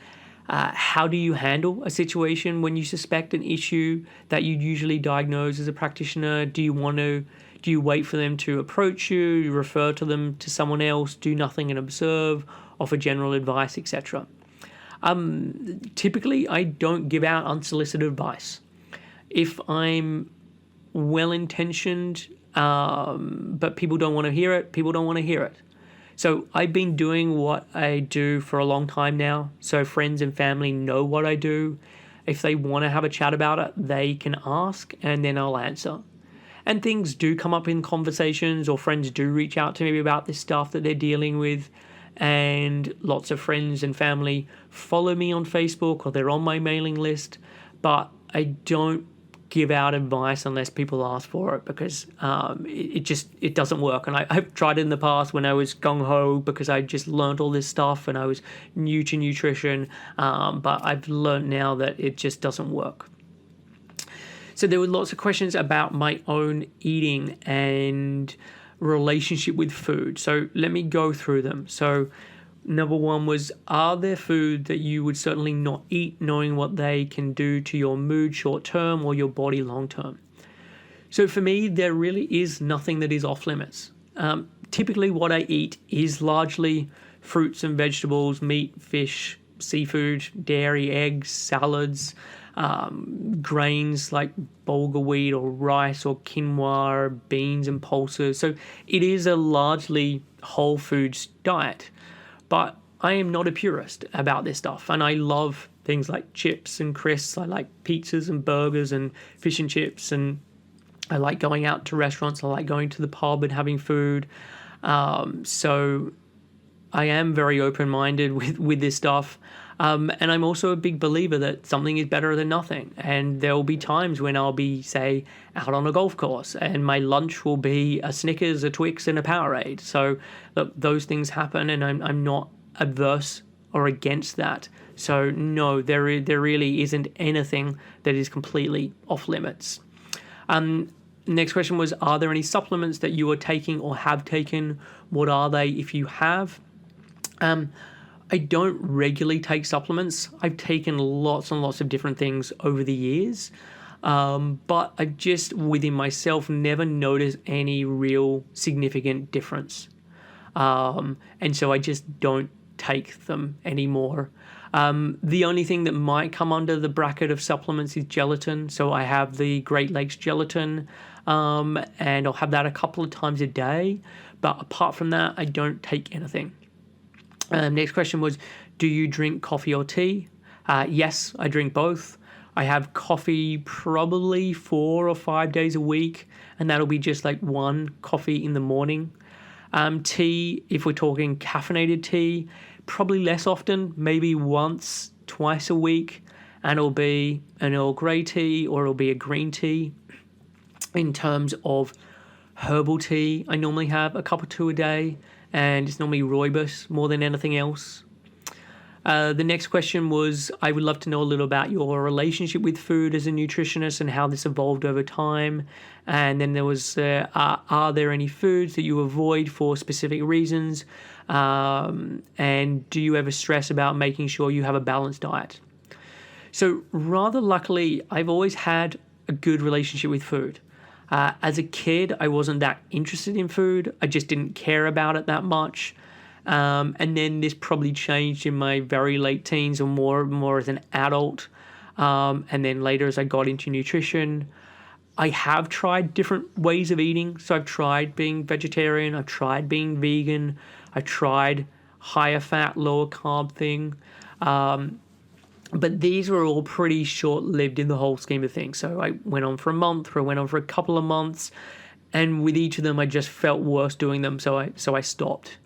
how do you handle a situation when you suspect an issue that you'd usually diagnose as a practitioner? Do you wait for them to approach you? You refer to them to someone else, do nothing and observe, offer general advice, etc.? Typically, I don't give out unsolicited advice. If I'm well-intentioned, but people don't want to hear it, people don't want to hear it. So I've been doing what I do for a long time now. So friends and family know what I do. If they want to have a chat about it, they can ask and then I'll answer. And things do come up in conversations, or friends do reach out to me about this stuff that they're dealing with. And lots of friends and family follow me on Facebook, or they're on my mailing list. But I don't give out advice unless people ask for it, because it doesn't work. And I've tried it in the past when I was gung-ho because I just learned all this stuff and I was new to nutrition, but I've learned now that it just doesn't work. So there were lots of questions about my own eating and relationship with food. So let me go through them. So number one was, are there food that you would certainly not eat, knowing what they can do to your mood short term or your body long term? So for me, there really is nothing that is off limits. Typically what I eat is largely fruits and vegetables, meat, fish, seafood, dairy, eggs, salads, grains like bulgur wheat or rice or quinoa, beans and pulses. So it is a largely whole foods diet. But I am not a purist about this stuff, and I love things like chips and crisps. I like pizzas and burgers and fish and chips, and I like going out to restaurants. I like going to the pub and having food. So I am very open-minded with this stuff. And I'm also a big believer that something is better than nothing. And there will be times when I'll be, say, out on a golf course and my lunch will be a Snickers, a Twix, and a Powerade. So look, those things happen, and I'm not adverse or against that. So no, there really isn't anything that is completely off limits. Next question was, are there any supplements that you are taking or have taken? What are they if you have? I don't regularly take supplements. I've taken lots and lots of different things over the years, but I've just within myself never noticed any real significant difference. And so I just don't take them anymore. The only thing that might come under the bracket of supplements is gelatin. So I have the Great Lakes gelatin, and I'll have that a couple of times a day. But apart from that, I don't take anything. Next question was, do you drink coffee or tea? Yes, I drink both. I have coffee probably 4 or 5 days a week, and that'll be just like one coffee in the morning. Tea, if we're talking caffeinated tea, probably less often, maybe once, twice a week, and it'll be an Earl Grey tea or it'll be a green tea. In terms of herbal tea, I normally have a cup or two a day, and it's normally rooibos more than anything else. The next question was, I would love to know a little about your relationship with food as a nutritionist and how this evolved over time. And then there was, are there any foods that you avoid for specific reasons? And do you ever stress about making sure you have a balanced diet? So rather luckily, I've always had a good relationship with food. As a kid, I wasn't that interested in food. I just didn't care about it that much. And then this probably changed in my very late teens or more as an adult. And then later as I got into nutrition, I have tried different ways of eating. So I've tried being vegetarian. I've tried being vegan. I tried higher fat, lower carb thing. But these were all pretty short-lived in the whole scheme of things. So I went on for a month, or I went on for a couple of months, and with each of them, I just felt worse doing them, so I stopped.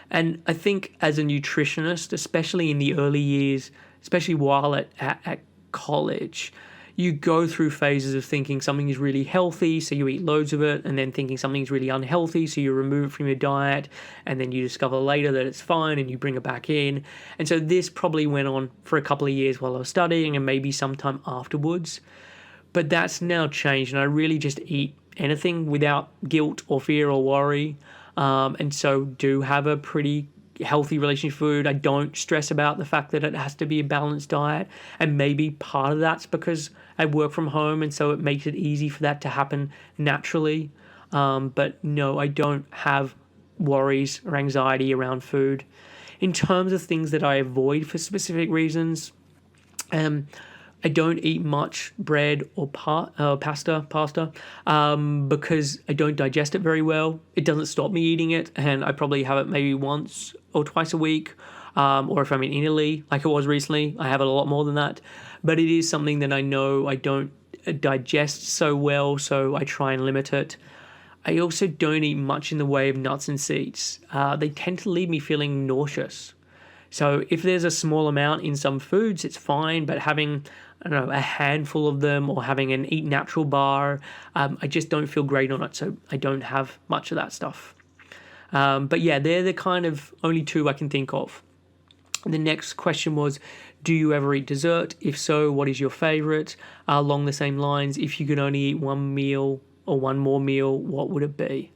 And I think as a nutritionist, especially in the early years, especially while at college, you go through phases of thinking something is really healthy, so you eat loads of it, and then thinking something's really unhealthy, so you remove it from your diet, and then you discover later that it's fine, and you bring it back in. And so this probably went on for a couple of years while I was studying, and maybe sometime afterwards. But that's now changed, and I really just eat anything without guilt or fear or worry, and so do have a pretty healthy relationship with food. I don't stress about the fact that it has to be a balanced diet, and maybe part of that's because I work from home, and so it makes it easy for that to happen naturally. But no, I don't have worries or anxiety around food. In terms of things that I avoid for specific reasons, I don't eat much bread or pasta, because I don't digest it very well. It doesn't stop me eating it, and I probably have it maybe once or twice a week, or if I'm in Italy, like it was recently, I have it a lot more than that. But it is something that I know I don't digest so well, so I try and limit it. I also don't eat much in the way of nuts and seeds. They tend to leave me feeling nauseous. So if there's a small amount in some foods, it's fine, but having, I don't know, a handful of them or having an Eat Natural bar, I just don't feel great on it, so I don't have much of that stuff. But yeah, they're the kind of only two I can think of. The next question was, do you ever eat dessert? If so, what is your favorite? Along the same lines, if you could only eat one meal or one more meal, what would it be?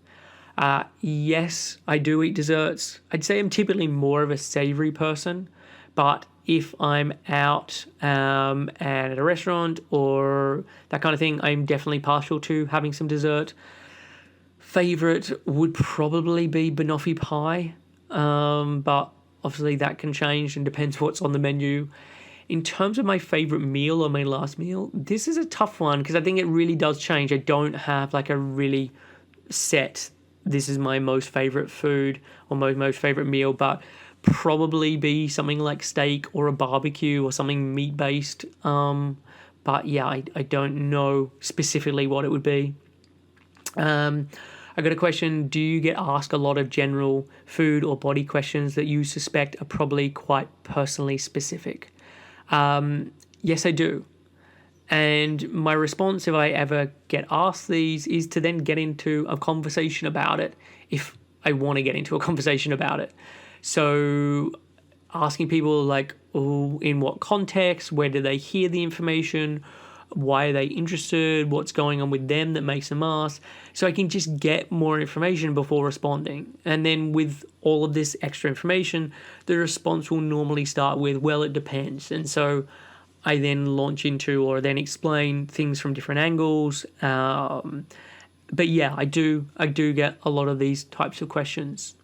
Yes, I do eat desserts. I'd say I'm typically more of a savory person, but if I'm out at a restaurant or that kind of thing, I'm definitely partial to having some dessert. Favorite would probably be banoffee pie, but obviously that can change and depends what's on the menu. In terms of my favorite meal or my last meal, this is a tough one because I think it really does change. I don't have like a really set, this is my most favorite food or my most favorite meal, but probably be something like steak or a barbecue or something meat-based. But yeah, I don't know specifically what it would be. I got a question, do you get asked a lot of general food or body questions that you suspect are probably quite personally specific? Yes, I do. And my response, if I ever get asked these, is to then get into a conversation about it if I want to get into a conversation about it. So asking people like, oh, in what context, where do they hear the information, why are they interested, what's going on with them that makes them ask, so I can just get more information before responding. And then with all of this extra information, the response will normally start with, well, it depends. And so I then launch into or then explain things from different angles. But yeah, I do get a lot of these types of questions.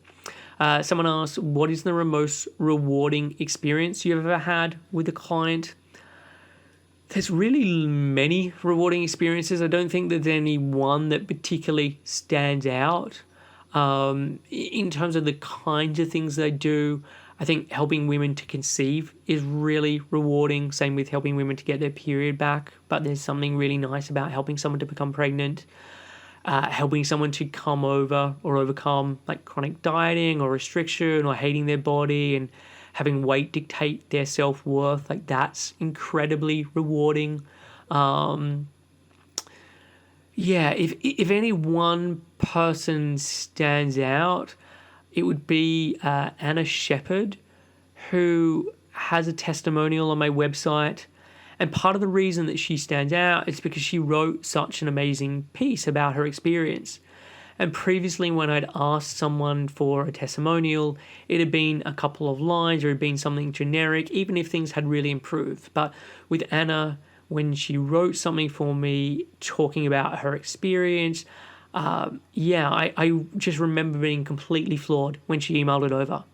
Someone asked, what is the most rewarding experience you've ever had with a client? There's really many rewarding experiences. I don't think there's any one that particularly stands out. In terms of the kinds of things they do, I think helping women to conceive is really rewarding. Same with helping women to get their period back. But there's something really nice about helping someone to become pregnant. Helping someone to come over or overcome like chronic dieting or restriction or hating their body and having weight dictate their self-worth, like that's incredibly rewarding. If any one person stands out, it would be Anna Shepherd, who has a testimonial on my website. And part of the reason that she stands out is because she wrote such an amazing piece about her experience. And previously when I'd asked someone for a testimonial, it had been a couple of lines or it had been something generic, even if things had really improved. But with Anna, when she wrote something for me talking about her experience, I just remember being completely floored when she emailed it over.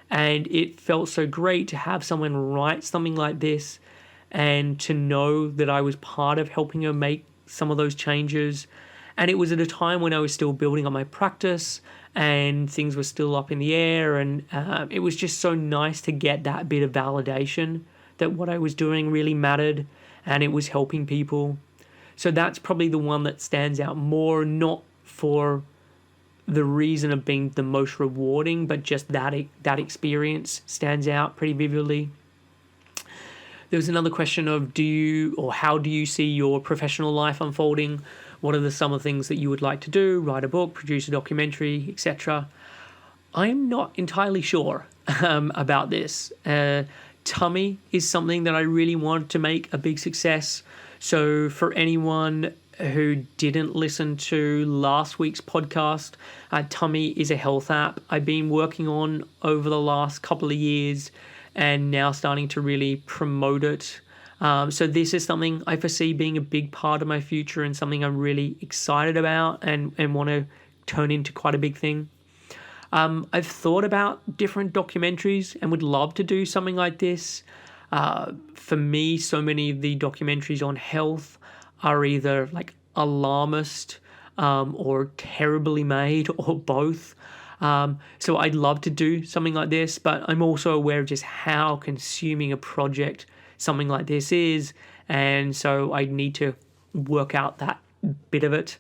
And it felt so great to have someone write something like this and to know that I was part of helping her make some of those changes. And it was at a time when I was still building on my practice and things were still up in the air. And it was just so nice to get that bit of validation that what I was doing really mattered and it was helping people. So that's probably the one that stands out more, not for the reason of being the most rewarding, but just that experience stands out pretty vividly. There was another question of how do you see your professional life unfolding? What are some of the things that you would like to do? Write a book, produce a documentary, etc. I'm not entirely sure about this. Tummy is something that I really want to make a big success. So for anyone who didn't listen to last week's podcast, Tummy is a health app I've been working on over the last couple of years and now starting to really promote it. So this is something I foresee being a big part of my future and something I'm really excited about and want to turn into quite a big thing. I've thought about different documentaries and would love to do something like this. For me, so many of the documentaries on health are either like alarmist or terribly made or both. So I'd love to do something like this, but I'm also aware of just how consuming a project something like this is, and so I need to work out that bit of it.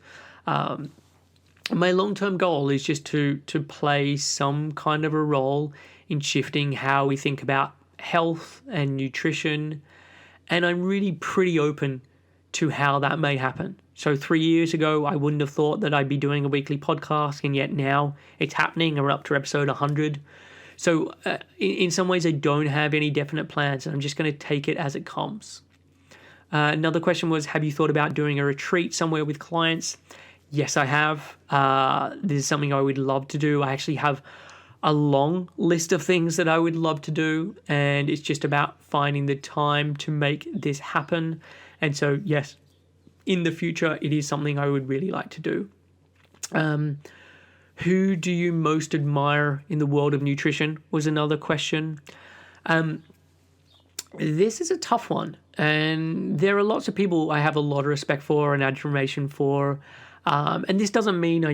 My long-term goal is just to play some kind of a role in shifting how we think about health and nutrition, and I'm really pretty open to how that may happen. So 3 years ago, I wouldn't have thought that I'd be doing a weekly podcast, and yet now it's happening. We're up to episode 100. So in some ways, I don't have any definite plans, and I'm just going to take it as it comes. Another question was, have you thought about doing a retreat somewhere with clients? Yes, I have. This is something I would love to do. I actually have a long list of things that I would love to do, and it's just about finding the time to make this happen. And so, yes, in the future, it is something I would really like to do. Who do you most admire in the world of nutrition was another question. This is a tough one, and there are lots of people I have a lot of respect for and admiration for. And this doesn't mean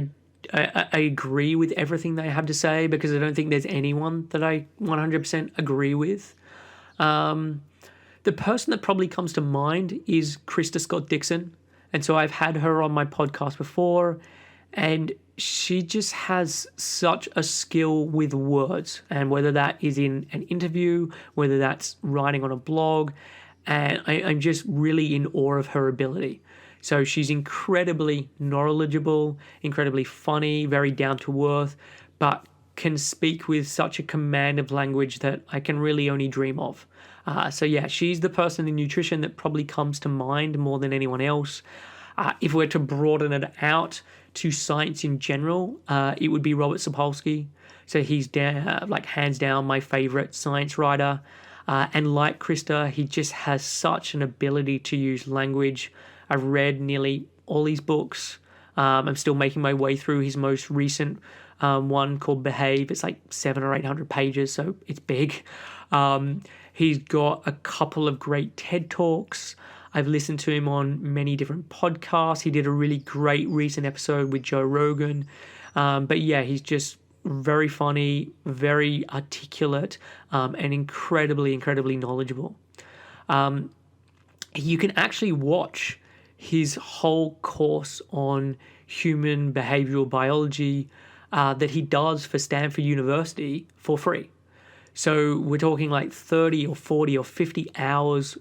I agree with everything they have to say, because I don't think there's anyone that I 100% agree with. The person that probably comes to mind is Krista Scott Dixon. And so I've had her on my podcast before, and she just has such a skill with words, and whether that is in an interview, whether that's writing on a blog, and I'm just really in awe of her ability. So she's incredibly knowledgeable, incredibly funny, very down to earth, but can speak with such a command of language that I can really only dream of. So yeah, she's the person in nutrition that probably comes to mind more than anyone else. If we're to broaden it out to science in general, it would be Robert Sapolsky. So he's like hands down my favorite science writer. And like Krista, he just has such an ability to use language. I've read nearly all his books. I'm still making my way through his most recent one called Behave. It's like 700 or 800 pages, so it's big. He's got a couple of great TED Talks. I've listened to him on many different podcasts. He did a really great recent episode with Joe Rogan. But yeah, he's just very funny, very articulate, and incredibly, incredibly knowledgeable. You can actually watch his whole course on human behavioral biology that he does for Stanford University for free. So we're talking like 30 or 40 or 50 hours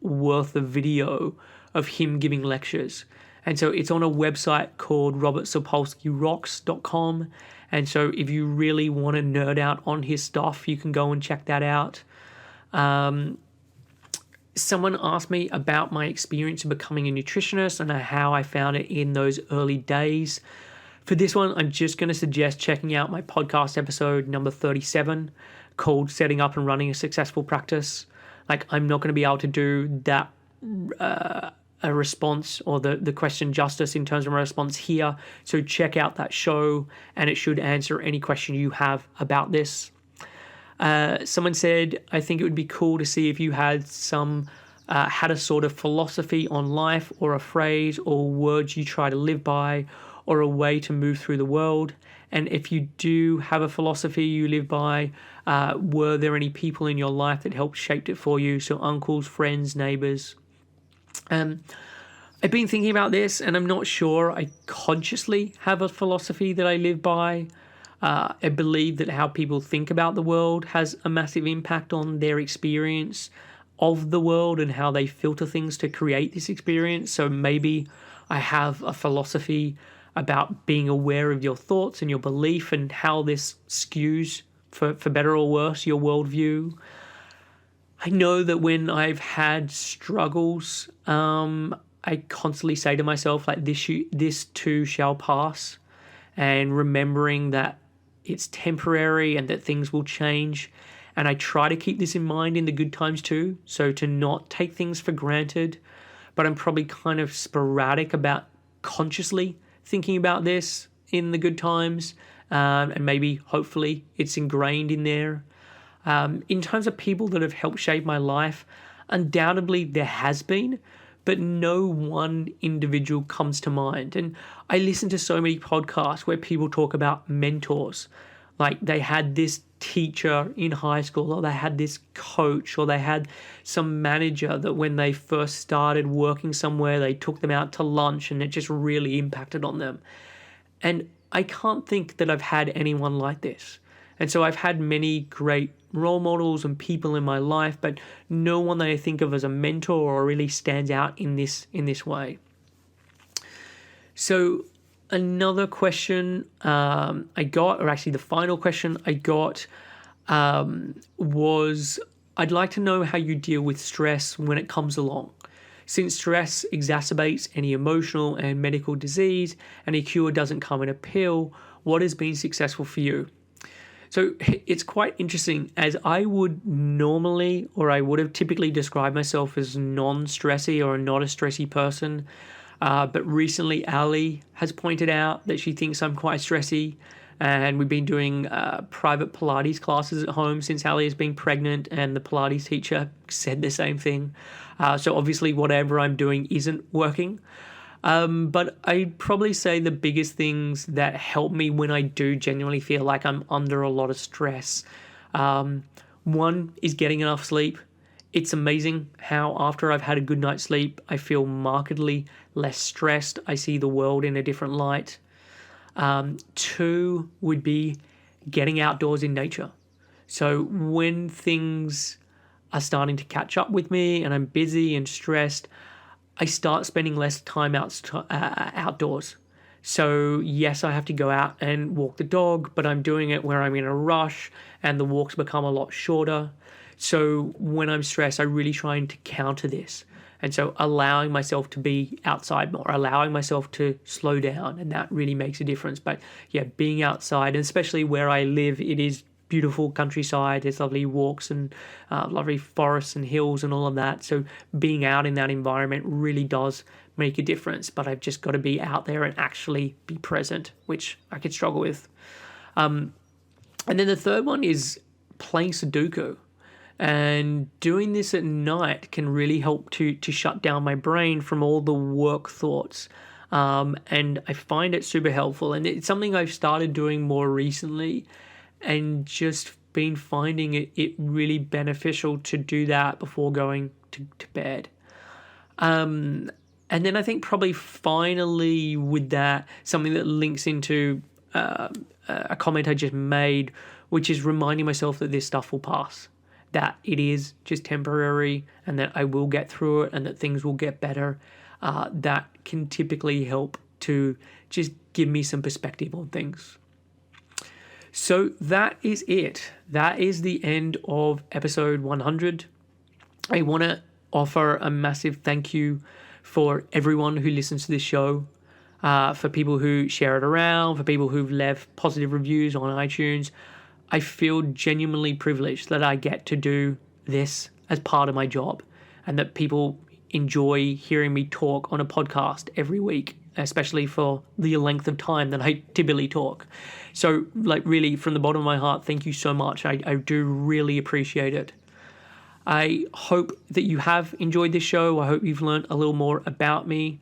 worth of video of him giving lectures. And so it's on a website called robertsapolskyrocks.com. And so if you really want to nerd out on his stuff, you can go and check that out. Someone asked me about my experience of becoming a nutritionist and how I found it in those early days. For this one, I'm just going to suggest checking out my podcast episode number 37 called Setting Up and Running a Successful Practice. Like, I'm not going to be able to do that a response or the question justice in terms of my response here. So check out that show and it should answer any question you have about this. Someone said, I think it would be cool to see if you had had a sort of philosophy on life or a phrase or words you try to live by or a way to move through the world. And if you do have a philosophy you live by, were there any people in your life that helped shape it for you? So uncles, friends, neighbors. I've been thinking about this and I'm not sure I consciously have a philosophy that I live by. I believe that how people think about the world has a massive impact on their experience of the world and how they filter things to create this experience. So maybe I have a philosophy about being aware of your thoughts and your belief and how this skews, for better or worse, your worldview. I know that when I've had struggles, I constantly say to myself, like, this too shall pass, and remembering that it's temporary and that things will change. And I try to keep this in mind in the good times too, so to not take things for granted. But I'm probably kind of sporadic about consciously thinking about this in the good times, and maybe, hopefully, it's ingrained in there. In terms of people that have helped shape my life, undoubtedly there has been, but no one individual comes to mind. And I listen to so many podcasts where people talk about mentors, like they had this teacher in high school, or they had this coach, or they had some manager that when they first started working somewhere, they took them out to lunch and it just really impacted on them. And I can't think that I've had anyone like this. And so I've had many great role models and people in my life, but no one that I think of as a mentor or really stands out in this way. So another question I got, or actually the final question I got, was, I'd like to know how you deal with stress when it comes along. Since stress exacerbates any emotional and medical disease and a cure doesn't come in a pill, what has been successful for you? So it's quite interesting, as I would normally, or I would have typically described myself as non-stressy or not a stressy person. But recently Ali has pointed out that she thinks I'm quite stressy, and we've been doing private Pilates classes at home since Ali has been pregnant, and the Pilates teacher said the same thing. So obviously whatever I'm doing isn't working. But I'd probably say the biggest things that help me when I do genuinely feel like I'm under a lot of stress. One is getting enough sleep. It's amazing how after I've had a good night's sleep, I feel markedly less stressed. I see the world in a different light. Two would be getting outdoors in nature. So when things are starting to catch up with me and I'm busy and stressed, I start spending less time outdoors. So yes, I have to go out and walk the dog, but I'm doing it where I'm in a rush and the walks become a lot shorter. So when I'm stressed, I really trying to counter this. And so allowing myself to be outside more, allowing myself to slow down, and that really makes a difference. But yeah, being outside, and especially where I live, it is beautiful countryside. There's lovely walks and lovely forests and hills and all of that. So being out in that environment really does make a difference. But I've just got to be out there and actually be present, which I could struggle with. And then the third one is playing Sudoku. And doing this at night can really help to shut down my brain from all the work thoughts. And I find it super helpful. And it's something I've started doing more recently, and just been finding it really beneficial to do that before going to bed. And then I think probably finally with that, something that links into a comment I just made, which is reminding myself that this stuff will pass, that it is just temporary and that I will get through it and that things will get better. That can typically help to just give me some perspective on things. So that is it. That is the end of episode 100. I want to offer a massive thank you for everyone who listens to this show, for people who share it around, for people who've left positive reviews on iTunes. I feel genuinely privileged that I get to do this as part of my job, and that people enjoy hearing me talk on a podcast every week, especially for the length of time that I typically talk. So really from the bottom of my heart, thank you so much. I do really appreciate it. I hope that you have enjoyed this show. I hope you've learned a little more about me.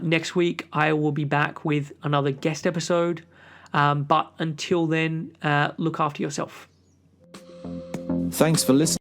Next week, I will be back with another guest episode. But until then, look after yourself. Thanks for listening.